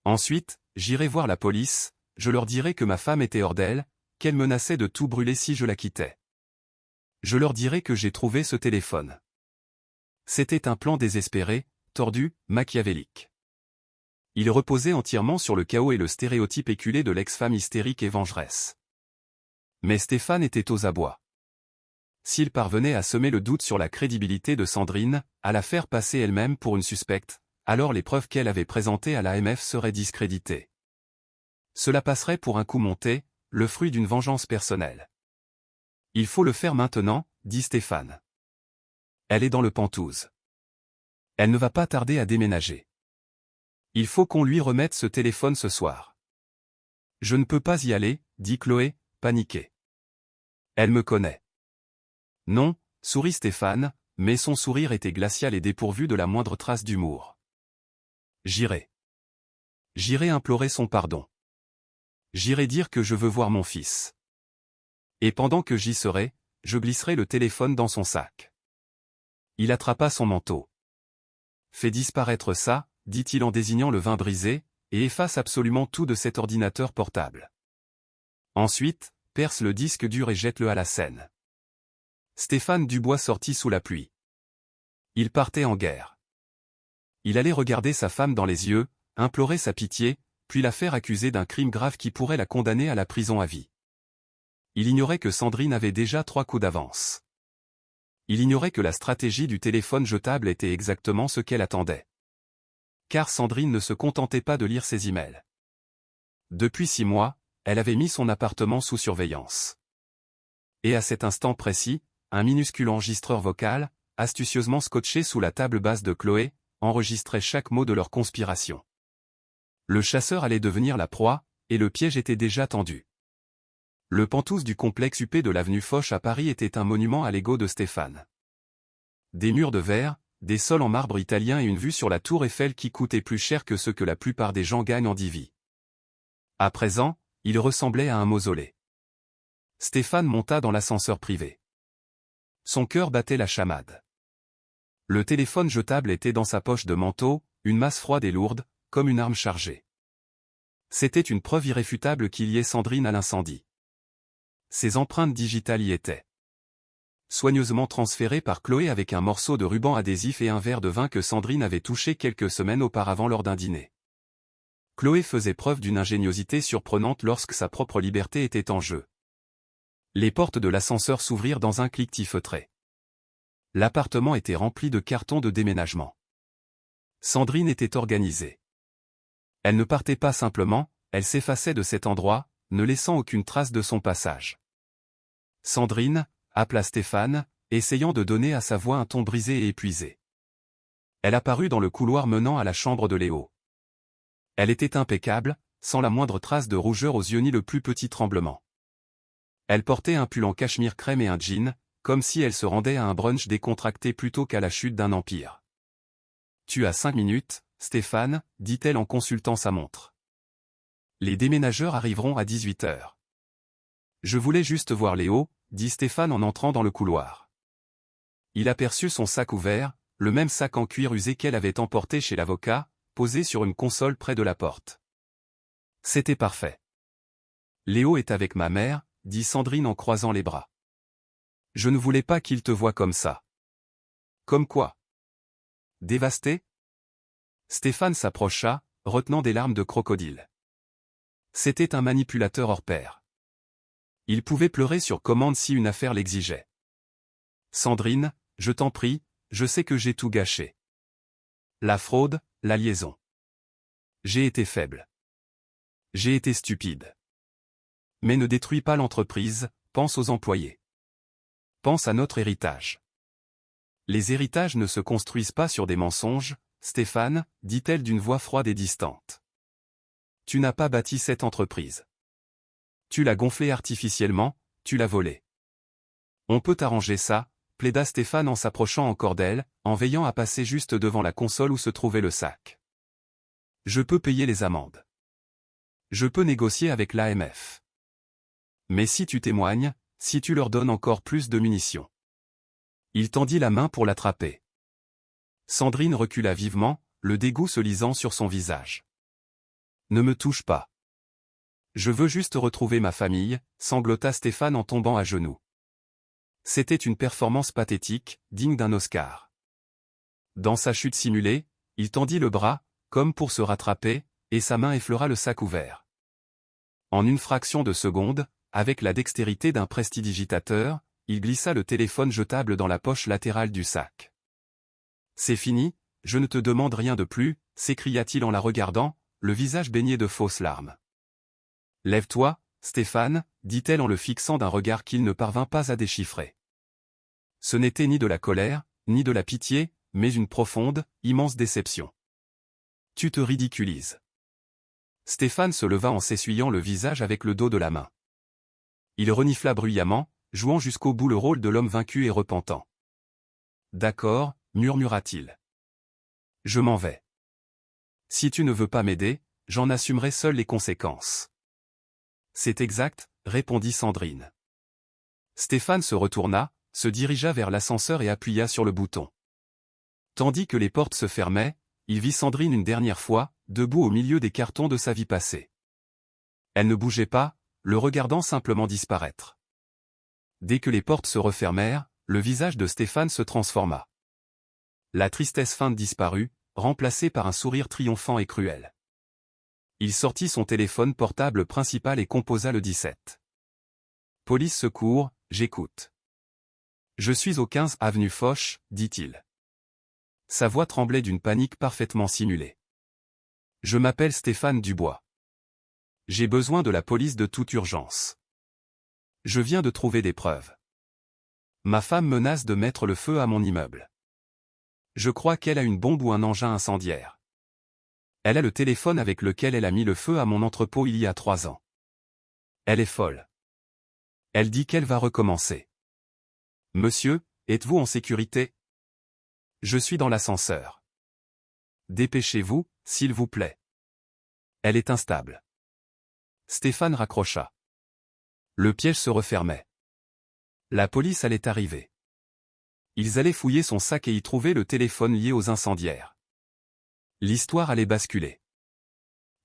Speaker 1: Ensuite, j'irai voir la police, je leur dirai que ma femme était hors d'elle, qu'elle menaçait de tout brûler si je la quittais. Je leur dirai que j'ai trouvé ce téléphone. C'était un plan désespéré, tordu, machiavélique. Il reposait entièrement sur le chaos et le stéréotype éculé de l'ex-femme hystérique et vengeresse. Mais Stéphane était aux abois. S'il parvenait à semer le doute sur la crédibilité de Sandrine, à la faire passer elle-même pour une suspecte, alors les preuves qu'elle avait présentées à l'AMF seraient discréditées. Cela passerait pour un coup monté, le fruit d'une vengeance personnelle. Il faut le faire maintenant, dit Stéphane. Elle est dans le Penthouse. Elle ne va pas tarder à déménager. Il faut qu'on lui remette ce téléphone ce soir. Je ne peux pas y aller, dit Chloé, paniquée. Elle me connaît. Non, sourit Stéphane, mais son sourire était glacial et dépourvu de la moindre trace d'humour. J'irai. J'irai implorer son pardon. J'irai dire que je veux voir mon fils. Et pendant que j'y serai, je glisserai le téléphone dans son sac. Il attrapa son manteau. Fais disparaître ça, dit-il en désignant le vin brisé, et efface absolument tout de cet ordinateur portable. Ensuite, perce le disque dur et jette-le à la Seine. Stéphane Dubois sortit sous la pluie. Il partait en guerre. Il allait regarder sa femme dans les yeux, implorer sa pitié, puis la faire accuser d'un crime grave qui pourrait la condamner à la prison à vie. Il ignorait que Sandrine avait déjà 3 coups d'avance. Il ignorait que la stratégie du téléphone jetable était exactement ce qu'elle attendait. Car Sandrine ne se contentait pas de lire ses emails. Depuis 6 mois, elle avait mis son appartement sous surveillance. Et à cet instant précis, un minuscule enregistreur vocal, astucieusement scotché sous la table basse de Chloé, enregistrait chaque mot de leur conspiration. Le chasseur allait devenir la proie, et le piège était déjà tendu. Le penthouse du complexe UP de l'avenue Foch à Paris était un monument à l'ego de Stéphane. Des murs de verre, des sols en marbre italien et une vue sur la tour Eiffel qui coûtait plus cher que ce que la plupart des gens gagnent en 10 vies. À présent, il ressemblait à un mausolée. Stéphane monta dans l'ascenseur privé. Son cœur battait la chamade. Le téléphone jetable était dans sa poche de manteau, une masse froide et lourde, comme une arme chargée. C'était une preuve irréfutable qu'il liait Sandrine à l'incendie. Ses empreintes digitales y étaient. Soigneusement transférées par Chloé avec un morceau de ruban adhésif et un verre de vin que Sandrine avait touché quelques semaines auparavant lors d'un dîner. Chloé faisait preuve d'une ingéniosité surprenante lorsque sa propre liberté était en jeu. Les portes de l'ascenseur s'ouvrirent dans un cliquetis feutré. L'appartement était rempli de cartons de déménagement. Sandrine était organisée. Elle ne partait pas simplement, elle s'effaçait de cet endroit, ne laissant aucune trace de son passage. Sandrine, appela Stéphane, essayant de donner à sa voix un ton brisé et épuisé. Elle apparut dans le couloir menant à la chambre de Léo. Elle était impeccable, sans la moindre trace de rougeur aux yeux ni le plus petit tremblement. Elle portait un pull en cachemire crème et un jean, comme si elle se rendait à un brunch décontracté plutôt qu'à la chute d'un empire. « Tu as 5 minutes, Stéphane, dit-elle en consultant sa montre. Les déménageurs arriveront à 18h. Je voulais juste voir Léo, dit Stéphane en entrant dans le couloir. Il aperçut son sac ouvert, le même sac en cuir usé qu'elle avait emporté chez l'avocat, posé sur une console près de la porte. C'était parfait. Léo est avec ma mère, dit Sandrine en croisant les bras. Je ne voulais pas qu'il te voie comme ça. Comme quoi? Dévasté? Stéphane s'approcha, retenant des larmes de crocodile. C'était un manipulateur hors pair. Il pouvait pleurer sur commande si une affaire l'exigeait. Sandrine, je t'en prie, je sais que j'ai tout gâché. La fraude, la liaison. J'ai été faible. J'ai été stupide. Mais ne détruis pas l'entreprise, pense aux employés. Pense à notre héritage. Les héritages ne se construisent pas sur des mensonges, Stéphane, dit-elle d'une voix froide et distante. Tu n'as pas bâti cette entreprise. Tu l'as gonflée artificiellement, tu l'as volée. On peut arranger ça, plaida Stéphane en s'approchant encore d'elle, en veillant à passer juste devant la console où se trouvait le sac. Je peux payer les amendes. Je peux négocier avec l'AMF. Mais si tu témoignes, si tu leur donnes encore plus de munitions. Il tendit la main pour l'attraper. Sandrine recula vivement, le dégoût se lisant sur son visage. Ne me touche pas. Je veux juste retrouver ma famille, sanglota Stéphane en tombant à genoux. C'était une performance pathétique, digne d'un Oscar. Dans sa chute simulée, il tendit le bras, comme pour se rattraper, et sa main effleura le sac ouvert. En une fraction de seconde, avec la dextérité d'un prestidigitateur, il glissa le téléphone jetable dans la poche latérale du sac. « C'est fini, je ne te demande rien de plus, s'écria-t-il en la regardant, le visage baigné de fausses larmes. « Lève-toi, Stéphane, dit-elle en le fixant d'un regard qu'il ne parvint pas à déchiffrer. Ce n'était ni de la colère, ni de la pitié, mais une profonde, immense déception. « Tu te ridiculises. » Stéphane se leva en s'essuyant le visage avec le dos de la main. Il renifla bruyamment, jouant jusqu'au bout le rôle de l'homme vaincu et repentant. « D'accord, murmura-t-il. Je m'en vais. Si tu ne veux pas m'aider, j'en assumerai seul les conséquences. » C'est exact, répondit Sandrine. Stéphane se retourna, se dirigea vers l'ascenseur et appuya sur le bouton. Tandis que les portes se fermaient, il vit Sandrine une dernière fois, debout au milieu des cartons de sa vie passée. Elle ne bougeait pas, le regardant simplement disparaître. Dès que les portes se refermèrent, le visage de Stéphane se transforma. La tristesse feinte disparut, remplacée par un sourire triomphant et cruel. Il sortit son téléphone portable principal et composa le 17. Police secours, j'écoute. Je suis au 15 avenue Foch, dit-il. Sa voix tremblait d'une panique parfaitement simulée. Je m'appelle Stéphane Dubois. J'ai besoin de la police de toute urgence. Je viens de trouver des preuves. Ma femme menace de mettre le feu à mon immeuble. Je crois qu'elle a une bombe ou un engin incendiaire. Elle a le téléphone avec lequel elle a mis le feu à mon entrepôt il y a 3 ans. Elle est folle. Elle dit qu'elle va recommencer. Monsieur, êtes-vous en sécurité? Je suis dans l'ascenseur. Dépêchez-vous, s'il vous plaît. Elle est instable. Stéphane raccrocha. Le piège se refermait. La police allait arriver. Ils allaient fouiller son sac et y trouver le téléphone lié aux incendiaires. L'histoire allait basculer.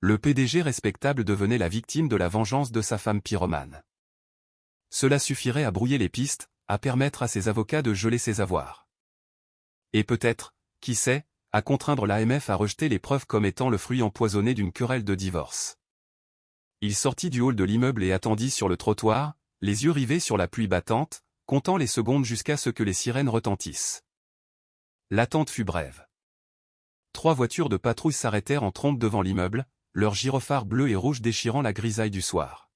Speaker 1: Le PDG respectable devenait la victime de la vengeance de sa femme pyromane. Cela suffirait à brouiller les pistes, à permettre à ses avocats de geler ses avoirs. Et peut-être, qui sait, à contraindre l'AMF à rejeter les preuves comme étant le fruit empoisonné d'une querelle de divorce. Il sortit du hall de l'immeuble et attendit sur le trottoir, les yeux rivés sur la pluie battante, comptant les secondes jusqu'à ce que les sirènes retentissent. L'attente fut brève. 3 voitures de patrouille s'arrêtèrent en trombe devant l'immeuble, leurs gyrophares bleus et rouges déchirant la grisaille du soir.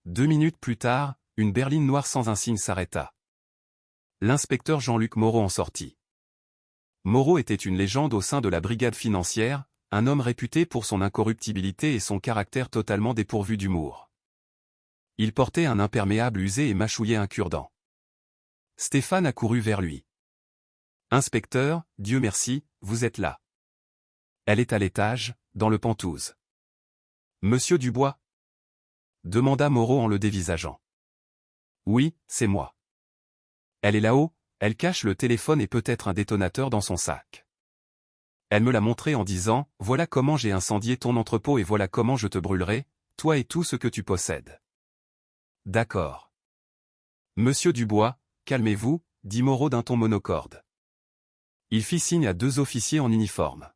Speaker 1: 2 minutes plus tard, une berline noire sans insigne s'arrêta. L'inspecteur Jean-Luc Moreau en sortit. Moreau était une légende au sein de la brigade financière, un homme réputé pour son incorruptibilité et son caractère totalement dépourvu d'humour. Il portait un imperméable usé et mâchouillait un cure-dent. Stéphane accourut vers lui. « Inspecteur, Dieu merci, vous êtes là. » « Elle est à l'étage, dans le Penthouse. »« Monsieur Dubois ?» demanda Moreau en le dévisageant. « Oui, c'est moi. »« Elle est là-haut, elle cache le téléphone et peut-être un détonateur dans son sac. Elle me l'a montré en disant, voilà comment j'ai incendié ton entrepôt et voilà comment je te brûlerai, toi et tout ce que tu possèdes. » D'accord. Monsieur Dubois, calmez-vous, dit Moreau d'un ton monocorde. Il fit signe à 2 officiers en uniforme.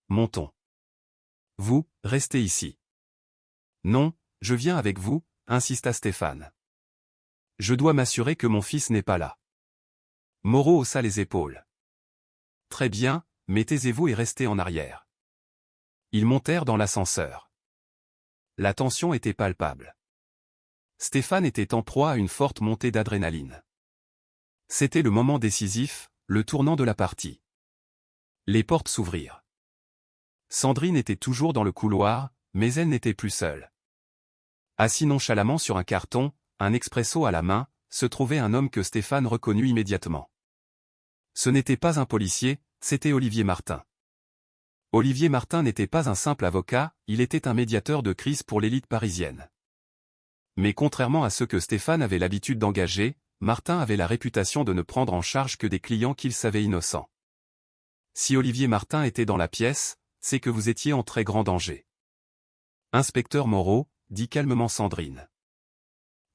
Speaker 1: Montons. Vous, restez ici. Non, je viens avec vous, insista Stéphane. Je dois m'assurer que mon fils n'est pas là. Moreau haussa les épaules. Très bien, mais taisez-vous et restez en arrière. Ils montèrent dans l'ascenseur. La tension était palpable. Stéphane était en proie à une forte montée d'adrénaline. C'était le moment décisif, le tournant de la partie. Les portes s'ouvrirent. Sandrine était toujours dans le couloir, mais elle n'était plus seule. Assis nonchalamment sur un carton, un expresso à la main, se trouvait un homme que Stéphane reconnut immédiatement. Ce n'était pas un policier, c'était Olivier Martin. Olivier Martin n'était pas un simple avocat, il était un médiateur de crise pour l'élite parisienne. Mais contrairement à ceux que Stéphane avait l'habitude d'engager, Martin avait la réputation de ne prendre en charge que des clients qu'il savait innocents. Si Olivier Martin était dans la pièce, c'est que vous étiez en très grand danger. Inspecteur Moreau, dit calmement Sandrine.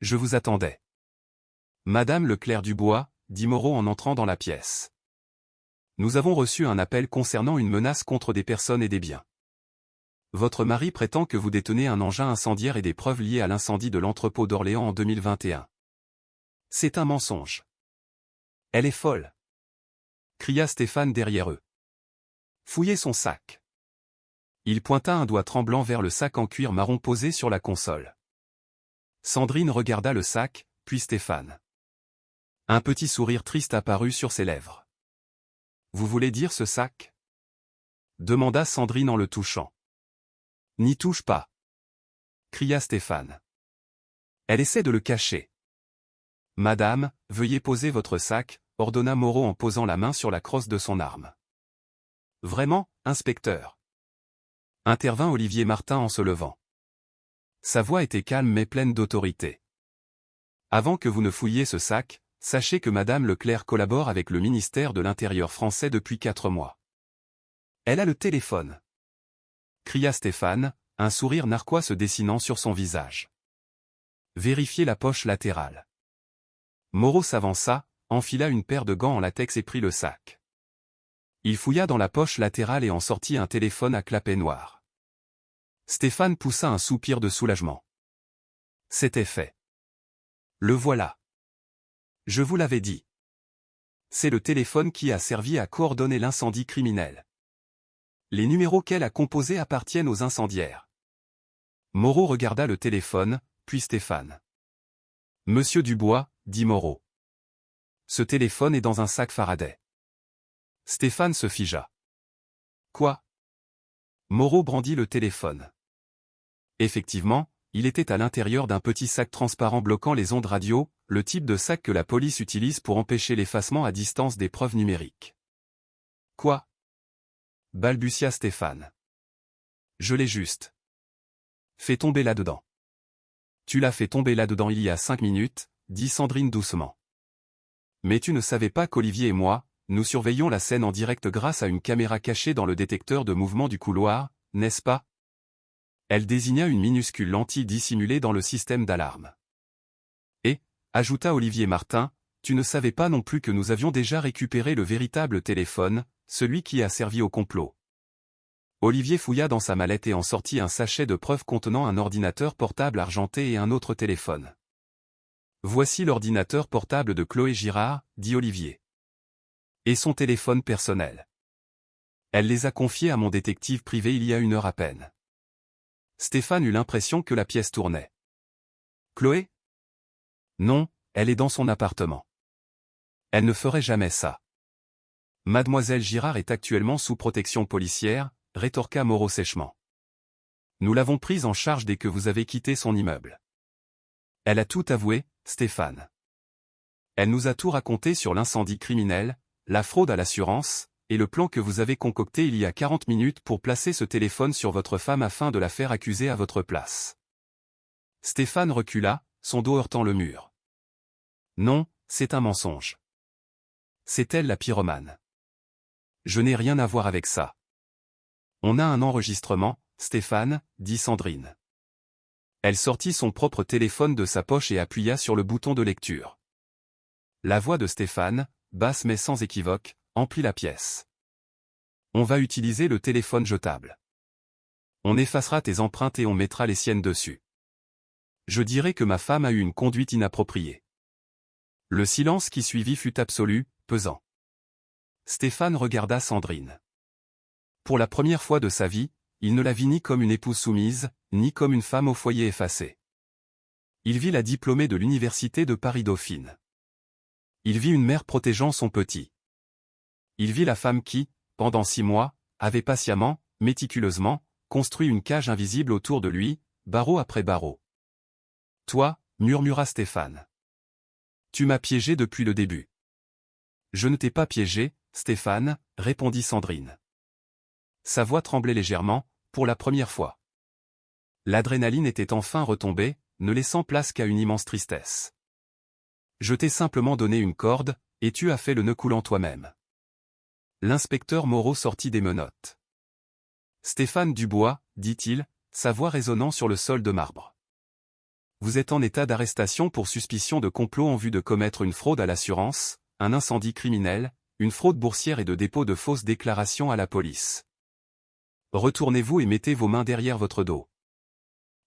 Speaker 1: Je vous attendais. Madame Leclerc Dubois, dit Moreau en entrant dans la pièce. Nous avons reçu un appel concernant une menace contre des personnes et des biens. Votre mari prétend que vous détenez un engin incendiaire et des preuves liées à l'incendie de l'entrepôt d'Orléans en 2021. C'est un mensonge. Elle est folle. Cria Stéphane derrière eux. Fouillez son sac. Il pointa un doigt tremblant vers le sac en cuir marron posé sur la console. Sandrine regarda le sac, puis Stéphane. Un petit sourire triste apparut sur ses lèvres. Vous voulez dire ce sac? Demanda Sandrine en le touchant. N'y touche pas. Cria Stéphane. Elle essaie de le cacher. Madame, veuillez poser votre sac, ordonna Moreau en posant la main sur la crosse de son arme. Vraiment, inspecteur. Intervint Olivier Martin en se levant. Sa voix était calme mais pleine d'autorité. Avant que vous ne fouilliez ce sac, sachez que Madame Leclerc collabore avec le ministère de l'Intérieur français depuis 4 mois. Elle a le téléphone. Cria Stéphane, un sourire narquois se dessinant sur son visage. Vérifiez la poche latérale. Moreau s'avança, enfila une paire de gants en latex et prit le sac. Il fouilla dans la poche latérale et en sortit un téléphone à clapet noir. Stéphane poussa un soupir de soulagement. C'était fait. Le voilà. Je vous l'avais dit. C'est le téléphone qui a servi à coordonner l'incendie criminel. Les numéros qu'elle a composés appartiennent aux incendiaires. Moreau regarda le téléphone, puis Stéphane. Monsieur Dubois, dit Moreau. Ce téléphone est dans un sac Faraday. Stéphane se figea. Quoi? Moreau brandit le téléphone. Effectivement, il était à l'intérieur d'un petit sac transparent bloquant les ondes radio, le type de sac que la police utilise pour empêcher l'effacement à distance des preuves numériques. Quoi? Balbutia Stéphane. Je l'ai juste fait tomber là-dedans. Tu l'as fait tomber là-dedans il y a 5 minutes, dit Sandrine doucement. Mais tu ne savais pas qu'Olivier et moi, nous surveillons la scène en direct grâce à une caméra cachée dans le détecteur de mouvement du couloir, n'est-ce pas? Elle désigna une minuscule lentille dissimulée dans le système d'alarme. Et, ajouta Olivier Martin, tu ne savais pas non plus que nous avions déjà récupéré le véritable téléphone, celui qui a servi au complot. Olivier fouilla dans sa mallette et en sortit un sachet de preuves contenant un ordinateur portable argenté et un autre téléphone. Voici l'ordinateur portable de Chloé Girard, dit Olivier. Et son téléphone personnel. Elle les a confiés à mon détective privé il y a 1 heure à peine. Stéphane eut l'impression que la pièce tournait. Chloé? Non, elle est dans son appartement. Elle ne ferait jamais ça. Mademoiselle Girard est actuellement sous protection policière, rétorqua Moreau sèchement. Nous l'avons prise en charge dès que vous avez quitté son immeuble. Elle a tout avoué, Stéphane. Elle nous a tout raconté sur l'incendie criminel, la fraude à l'assurance, et le plan que vous avez concocté il y a 40 minutes pour placer ce téléphone sur votre femme afin de la faire accuser à votre place. Stéphane recula, son dos heurtant le mur. Non, c'est un mensonge. C'est elle la pyromane. Je n'ai rien à voir avec ça. On a un enregistrement, Stéphane, dit Sandrine. Elle sortit son propre téléphone de sa poche et appuya sur le bouton de lecture. La voix de Stéphane, basse mais sans équivoque, emplit la pièce. On va utiliser le téléphone jetable. On effacera tes empreintes et on mettra les siennes dessus. Je dirais que ma femme a eu une conduite inappropriée. Le silence qui suivit fut absolu, pesant. Stéphane regarda Sandrine. Pour la première fois de sa vie, il ne la vit ni comme une épouse soumise, ni comme une femme au foyer effacée. Il vit la diplômée de l'université de Paris-Dauphine. Il vit une mère protégeant son petit. Il vit la femme qui, pendant 6 mois, avait patiemment, méticuleusement, construit une cage invisible autour de lui, barreau après barreau. Toi, murmura Stéphane. Tu m'as piégé depuis le début. Je ne t'ai pas piégé, Stéphane, répondit Sandrine. Sa voix tremblait légèrement, pour la première fois. L'adrénaline était enfin retombée, ne laissant place qu'à une immense tristesse. Je t'ai simplement donné une corde, et tu as fait le nœud coulant toi-même. L'inspecteur Moreau sortit des menottes. Stéphane Dubois, dit-il, sa voix résonnant sur le sol de marbre. Vous êtes en état d'arrestation pour suspicion de complot en vue de commettre une fraude à l'assurance, un incendie criminel, une fraude boursière et de dépôt de fausses déclarations à la police. Retournez-vous et mettez vos mains derrière votre dos.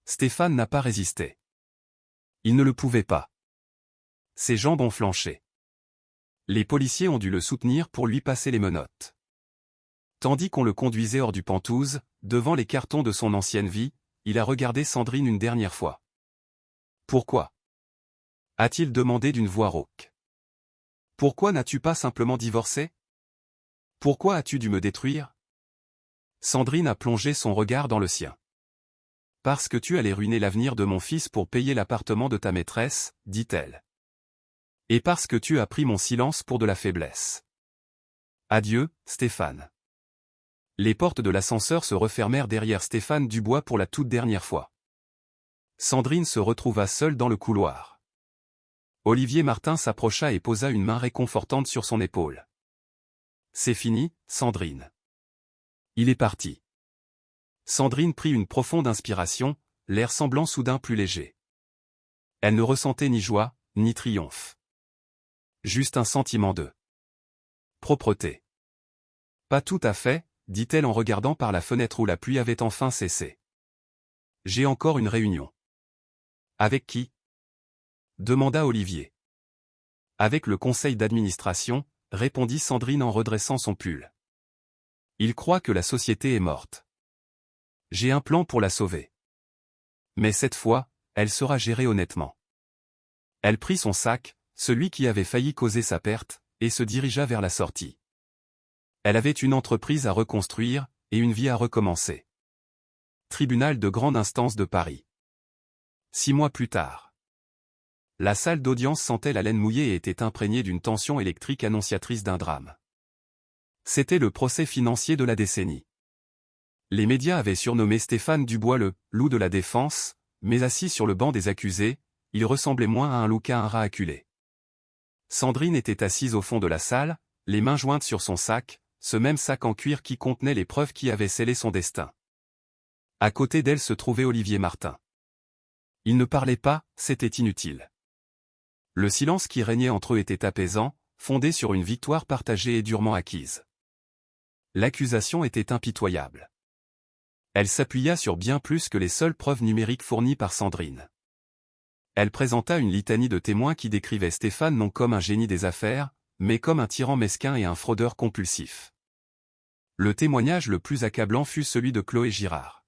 Speaker 1: Stéphane n'a pas résisté. Il ne le pouvait pas. Ses jambes ont flanché. Les policiers ont dû le soutenir pour lui passer les menottes. Tandis qu'on le conduisait hors du Penthouse, devant les cartons de son ancienne vie, il a regardé Sandrine une dernière fois. Pourquoi? A-t-il demandé d'une voix rauque. Pourquoi n'as-tu pas simplement divorcé? Pourquoi as-tu dû me détruire? Sandrine a plongé son regard dans le sien. Parce que tu allais ruiner l'avenir de mon fils pour payer l'appartement de ta maîtresse, dit-elle. Et parce que tu as pris mon silence pour de la faiblesse. Adieu, Stéphane. Les portes de l'ascenseur se refermèrent derrière Stéphane Dubois pour la toute dernière fois. Sandrine se retrouva seule dans le couloir. Olivier Martin s'approcha et posa une main réconfortante sur son épaule. C'est fini, Sandrine. Il est parti. Sandrine prit une profonde inspiration, l'air semblant soudain plus léger. Elle ne ressentait ni joie, ni triomphe. Juste un sentiment de propreté. Pas tout à fait, dit-elle en regardant par la fenêtre où la pluie avait enfin cessé. J'ai encore une réunion. Avec qui? Demanda Olivier. Avec le conseil d'administration, répondit Sandrine en redressant son pull. Il croit que la société est morte. J'ai un plan pour la sauver. Mais cette fois, elle sera gérée honnêtement. Elle prit son sac, celui qui avait failli causer sa perte, et se dirigea vers la sortie. Elle avait une entreprise à reconstruire, et une vie à recommencer. Tribunal de grande instance de Paris. 6 mois plus tard. La salle d'audience sentait la laine mouillée et était imprégnée d'une tension électrique annonciatrice d'un drame. C'était le procès financier de la décennie. Les médias avaient surnommé Stéphane Dubois le « loup de la défense », mais assis sur le banc des accusés, il ressemblait moins à un loup qu'à un rat acculé. Sandrine était assise au fond de la salle, les mains jointes sur son sac, ce même sac en cuir qui contenait les preuves qui avaient scellé son destin. À côté d'elle se trouvait Olivier Martin. Il ne parlait pas, c'était inutile. Le silence qui régnait entre eux était apaisant, fondé sur une victoire partagée et durement acquise. L'accusation était impitoyable. Elle s'appuya sur bien plus que les seules preuves numériques fournies par Sandrine. Elle présenta une litanie de témoins qui décrivaient Stéphane non comme un génie des affaires, mais comme un tyran mesquin et un fraudeur compulsif. Le témoignage le plus accablant fut celui de Chloé Girard.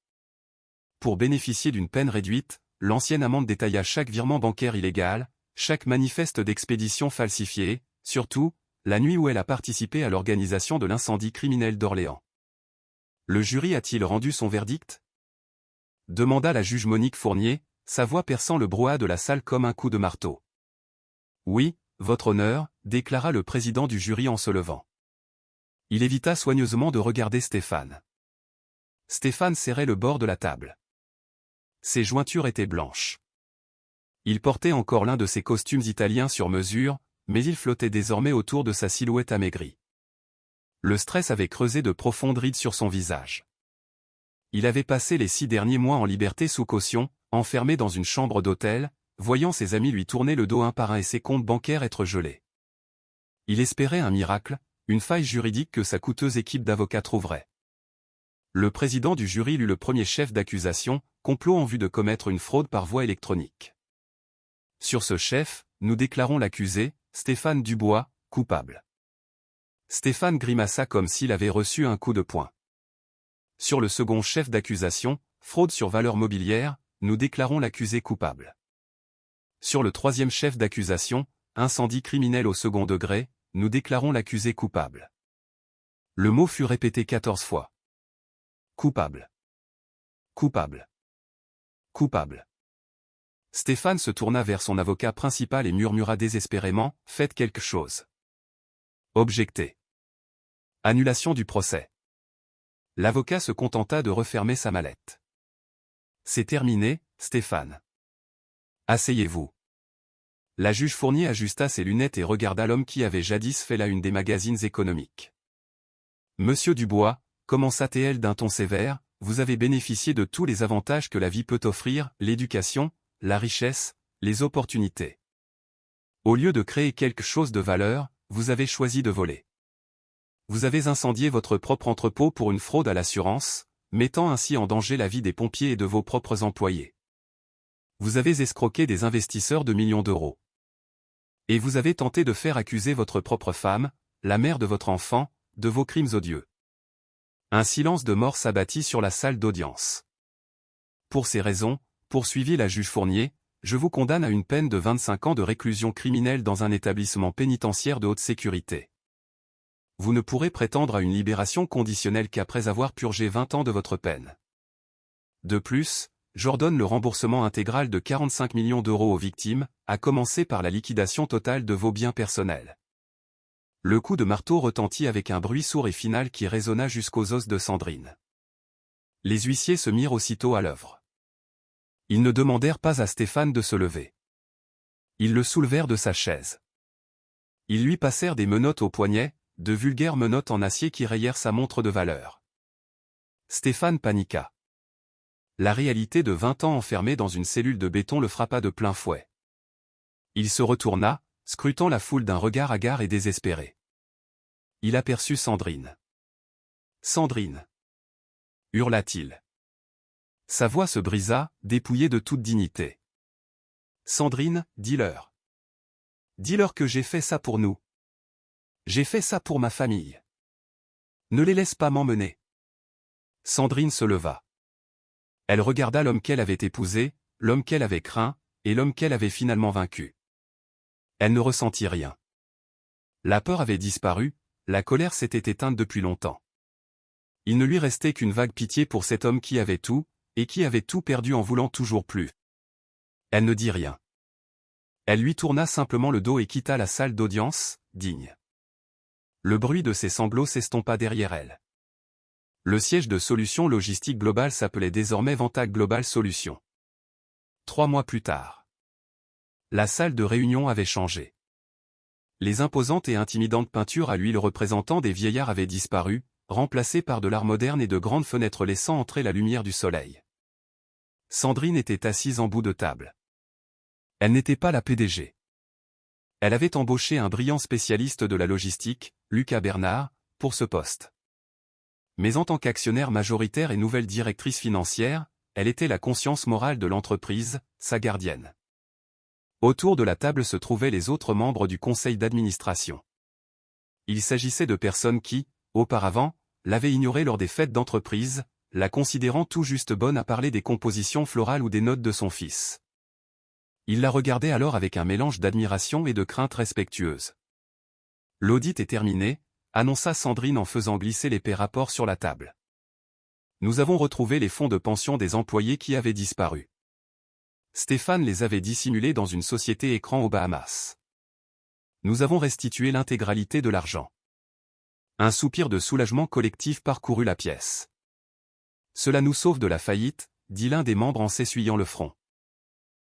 Speaker 1: Pour bénéficier d'une peine réduite, l'ancienne amante détailla chaque virement bancaire illégal, chaque manifeste d'expédition falsifié, surtout, la nuit où elle a participé à l'organisation de l'incendie criminel d'Orléans. Le jury a-t-il rendu son verdict? Demanda la juge Monique Fournier, sa voix perçant le brouhaha de la salle comme un coup de marteau. Oui, votre honneur, déclara le président du jury en se levant. Il évita soigneusement de regarder Stéphane. Stéphane serrait le bord de la table. Ses jointures étaient blanches. Il portait encore l'un de ses costumes italiens sur mesure, mais il flottait désormais autour de sa silhouette amaigrie. Le stress avait creusé de profondes rides sur son visage. Il avait passé les 6 derniers mois en liberté sous caution, enfermé dans une chambre d'hôtel, voyant ses amis lui tourner le dos un par un et ses comptes bancaires être gelés. Il espérait un miracle, une faille juridique que sa coûteuse équipe d'avocats trouverait. Le président du jury lut le premier chef d'accusation, complot en vue de commettre une fraude par voie électronique. Sur ce chef, nous déclarons l'accusé, Stéphane Dubois, coupable. Stéphane grimaça comme s'il avait reçu un coup de poing. Sur le second chef d'accusation, fraude sur valeur mobilière, nous déclarons l'accusé coupable. Sur le troisième chef d'accusation, incendie criminel au second degré, nous déclarons l'accusé coupable. Le mot fut répété 14 fois. Coupable. Coupable. Coupable. Stéphane se tourna vers son avocat principal et murmura désespérément, « Faites quelque chose. » Objecté. Annulation du procès. L'avocat se contenta de refermer sa mallette. C'est terminé, Stéphane. Asseyez-vous. La juge Fournier ajusta ses lunettes et regarda l'homme qui avait jadis fait la une des magazines économiques. Monsieur Dubois, commença-t-elle d'un ton sévère, vous avez bénéficié de tous les avantages que la vie peut offrir, l'éducation, la richesse, les opportunités. Au lieu de créer quelque chose de valeur, vous avez choisi de voler. Vous avez incendié votre propre entrepôt pour une fraude à l'assurance, mettant ainsi en danger la vie des pompiers et de vos propres employés. Vous avez escroqué des investisseurs de millions d'euros. Et vous avez tenté de faire accuser votre propre femme, la mère de votre enfant, de vos crimes odieux. Un silence de mort s'abattit sur la salle d'audience. Pour ces raisons, poursuivit la juge Fournier, je vous condamne à une peine de 25 ans de réclusion criminelle dans un établissement pénitentiaire de haute sécurité. Vous ne pourrez prétendre à une libération conditionnelle qu'après avoir purgé 20 ans de votre peine. De plus, j'ordonne le remboursement intégral de 45 millions d'euros aux victimes, à commencer par la liquidation totale de vos biens personnels. Le coup de marteau retentit avec un bruit sourd et final qui résonna jusqu'aux os de Sandrine. Les huissiers se mirent aussitôt à l'œuvre. Ils ne demandèrent pas à Stéphane de se lever. Ils le soulevèrent de sa chaise. Ils lui passèrent des menottes au poignet, de vulgaires menottes en acier qui rayèrent sa montre de valeur. Stéphane paniqua. La réalité de 20 ans enfermé dans une cellule de béton le frappa de plein fouet. Il se retourna, scrutant la foule d'un regard hagard et désespéré. Il aperçut Sandrine. Sandrine! Hurla-t-il. Sa voix se brisa, dépouillée de toute dignité. Sandrine, dis-leur. Dis-leur que j'ai fait ça pour nous. J'ai fait ça pour ma famille. Ne les laisse pas m'emmener. Sandrine se leva. Elle regarda l'homme qu'elle avait épousé, l'homme qu'elle avait craint, et l'homme qu'elle avait finalement vaincu. Elle ne ressentit rien. La peur avait disparu, la colère s'était éteinte depuis longtemps. Il ne lui restait qu'une vague pitié pour cet homme qui avait tout, et qui avait tout perdu en voulant toujours plus. Elle ne dit rien. Elle lui tourna simplement le dos et quitta la salle d'audience, digne. Le bruit de ses sanglots s'estompa derrière elle. Le siège de Solutions Logistiques Global s'appelait désormais Ventag Global Solutions. 3 mois plus tard. La salle de réunion avait changé. Les imposantes et intimidantes peintures à l'huile représentant des vieillards avaient disparu, remplacées par de l'art moderne et de grandes fenêtres laissant entrer la lumière du soleil. Sandrine était assise en bout de table. Elle n'était pas la PDG. Elle avait embauché un brillant spécialiste de la logistique, Lucas Bernard, pour ce poste. Mais en tant qu'actionnaire majoritaire et nouvelle directrice financière, elle était la conscience morale de l'entreprise, sa gardienne. Autour de la table se trouvaient les autres membres du conseil d'administration. Il s'agissait de personnes qui, auparavant, l'avaient ignorée lors des fêtes d'entreprise, la considérant tout juste bonne à parler des compositions florales ou des notes de son fils. Il la regardait alors avec un mélange d'admiration et de crainte respectueuse. L'audit est terminé, annonça Sandrine en faisant glisser l'épais rapport sur la table. Nous avons retrouvé les fonds de pension des employés qui avaient disparu. Stéphane les avait dissimulés dans une société écran aux Bahamas. Nous avons restitué l'intégralité de l'argent. Un soupir de soulagement collectif parcourut la pièce. Cela nous sauve de la faillite, dit l'un des membres en s'essuyant le front.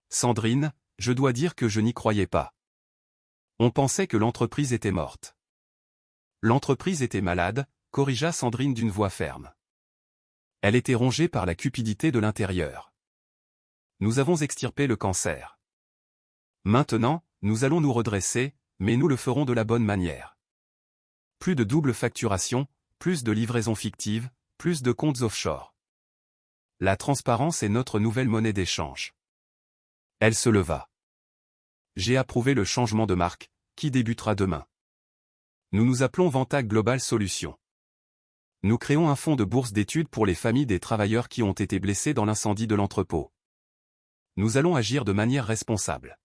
Speaker 1: Sandrine, je dois dire que je n'y croyais pas. On pensait que l'entreprise était morte. L'entreprise était malade, corrigea Sandrine d'une voix ferme. Elle était rongée par la cupidité de l'intérieur. Nous avons extirpé le cancer. Maintenant, nous allons nous redresser, mais nous le ferons de la bonne manière. Plus de double facturation, plus de livraisons fictives, plus de comptes offshore. La transparence est notre nouvelle monnaie d'échange. Elle se leva. J'ai approuvé le changement de marque, qui débutera demain. Nous nous appelons Ventag Global Solutions. Nous créons un fonds de bourse d'études pour les familles des travailleurs qui ont été blessés dans l'incendie de l'entrepôt. Nous allons agir de manière responsable.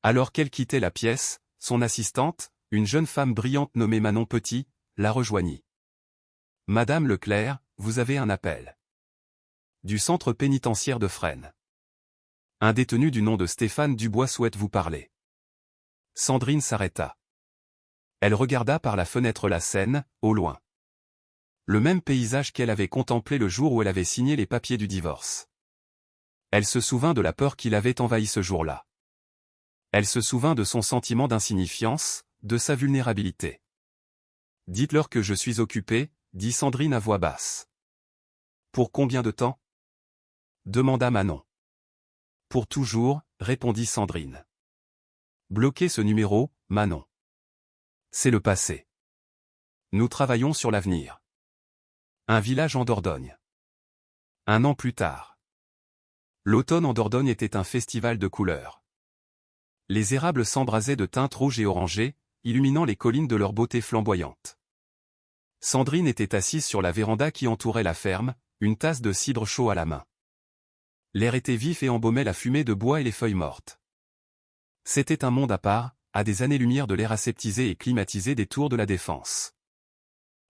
Speaker 1: Alors qu'elle quittait la pièce, son assistante, une jeune femme brillante nommée Manon Petit, la rejoignit. Madame Leclerc, vous avez un appel. Du centre pénitentiaire de Fresnes. Un détenu du nom de Stéphane Dubois souhaite vous parler. Sandrine s'arrêta. Elle regarda par la fenêtre la Seine, au loin. Le même paysage qu'elle avait contemplé le jour où elle avait signé les papiers du divorce. Elle se souvint de la peur qui l'avait envahi ce jour-là. Elle se souvint de son sentiment d'insignifiance, de sa vulnérabilité. Dites-leur que je suis occupée, dit Sandrine à voix basse. Pour combien de temps? Demanda Manon. Pour toujours, répondit Sandrine. Bloquez ce numéro, Manon. C'est le passé. Nous travaillons sur l'avenir. Un village en Dordogne. 1 an plus tard. L'automne en Dordogne était un festival de couleurs. Les érables s'embrasaient de teintes rouges et orangées, illuminant les collines de leur beauté flamboyante. Sandrine était assise sur la véranda qui entourait la ferme, une tasse de cidre chaud à la main. L'air était vif et embaumait la fumée de bois et les feuilles mortes. C'était un monde à part, à des années-lumière de l'air aseptisé et climatisé des tours de la Défense.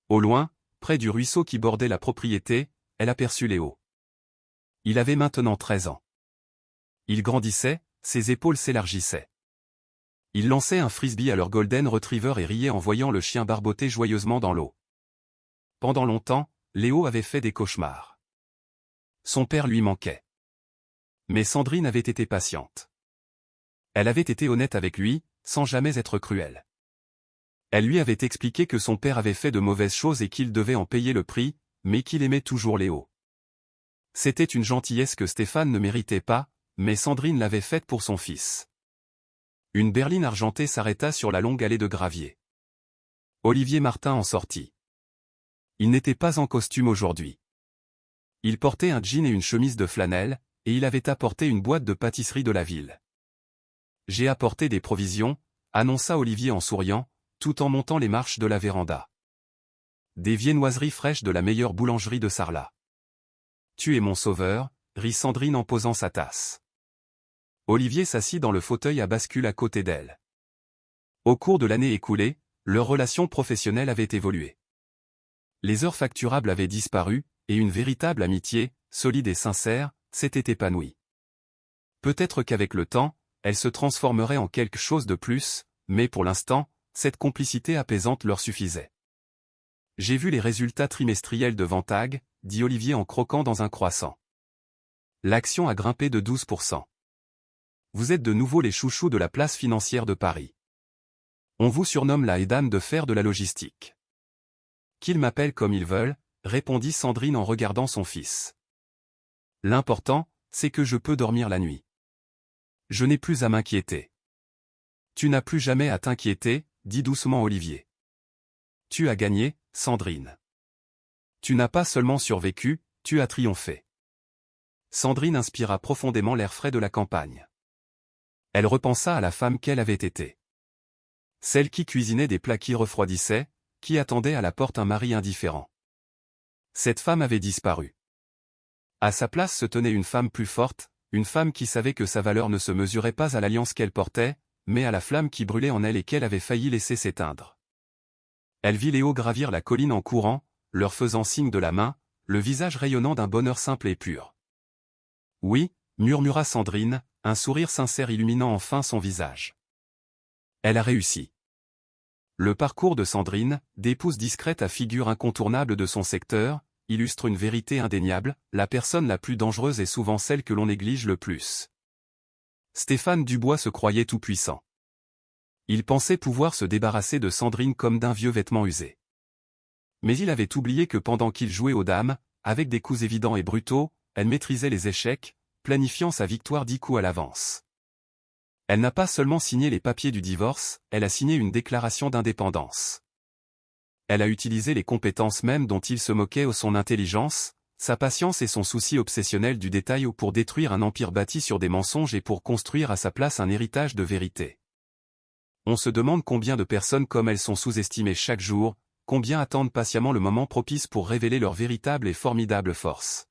Speaker 1: Au loin, près du ruisseau qui bordait la propriété, elle aperçut Léo. Il avait maintenant 13 ans. Il grandissait, ses épaules s'élargissaient. Il lançait un frisbee à leur golden retriever et riait en voyant le chien barboter joyeusement dans l'eau. Pendant longtemps, Léo avait fait des cauchemars. Son père lui manquait. Mais Sandrine avait été patiente. Elle avait été honnête avec lui, sans jamais être cruelle. Elle lui avait expliqué que son père avait fait de mauvaises choses et qu'il devait en payer le prix, mais qu'il aimait toujours Léo. C'était une gentillesse que Stéphane ne méritait pas, mais Sandrine l'avait faite pour son fils. Une berline argentée s'arrêta sur la longue allée de gravier. Olivier Martin en sortit. Il n'était pas en costume aujourd'hui. Il portait un jean et une chemise de flanelle, et il avait apporté une boîte de pâtisserie de la ville. J'ai apporté des provisions, annonça Olivier en souriant, tout en montant les marches de la véranda. Des viennoiseries fraîches de la meilleure boulangerie de Sarlat. Tu es mon sauveur, rit Sandrine en posant sa tasse. Olivier s'assit dans le fauteuil à bascule à côté d'elle. Au cours de l'année écoulée, leur relation professionnelle avait évolué. Les heures facturables avaient disparu, et une véritable amitié, solide et sincère, s'était épanouie. Peut-être qu'avec le temps, elle se transformerait en quelque chose de plus, mais pour l'instant, cette complicité apaisante leur suffisait. J'ai vu les résultats trimestriels de Ventag, dit Olivier en croquant dans un croissant. L'action a grimpé de 12%. Vous êtes de nouveau les chouchous de la place financière de Paris. On vous surnomme la dame de fer de la logistique. Qu'ils m'appellent comme ils veulent, répondit Sandrine en regardant son fils. L'important, c'est que je peux dormir la nuit. Je n'ai plus à m'inquiéter. Tu n'as plus jamais à t'inquiéter, dit doucement Olivier. Tu as gagné, Sandrine. Tu n'as pas seulement survécu, tu as triomphé. Sandrine inspira profondément l'air frais de la campagne. Elle repensa à la femme qu'elle avait été. Celle qui cuisinait des plats qui refroidissaient, qui attendait à la porte un mari indifférent. Cette femme avait disparu. À sa place se tenait une femme plus forte, une femme qui savait que sa valeur ne se mesurait pas à l'alliance qu'elle portait, mais à la flamme qui brûlait en elle et qu'elle avait failli laisser s'éteindre. Elle vit Léo gravir la colline en courant, leur faisant signe de la main, le visage rayonnant d'un bonheur simple et pur. Oui, murmura Sandrine, un sourire sincère illuminant enfin son visage. Elle a réussi. Le parcours de Sandrine, d'épouse discrète à figure incontournable de son secteur, illustre une vérité indéniable, la personne la plus dangereuse est souvent celle que l'on néglige le plus. Stéphane Dubois se croyait tout-puissant. Il pensait pouvoir se débarrasser de Sandrine comme d'un vieux vêtement usé. Mais il avait oublié que pendant qu'il jouait aux dames, avec des coups évidents et brutaux, elle maîtrisait les échecs, planifiant sa victoire 10 coups à l'avance. Elle n'a pas seulement signé les papiers du divorce, elle a signé une déclaration d'indépendance. Elle a utilisé les compétences mêmes dont il se moquait, son intelligence, sa patience et son souci obsessionnel du détail pour détruire un empire bâti sur des mensonges et pour construire à sa place un héritage de vérité. On se demande combien de personnes comme elles sont sous-estimées chaque jour, combien attendent patiemment le moment propice pour révéler leur véritable et formidable force.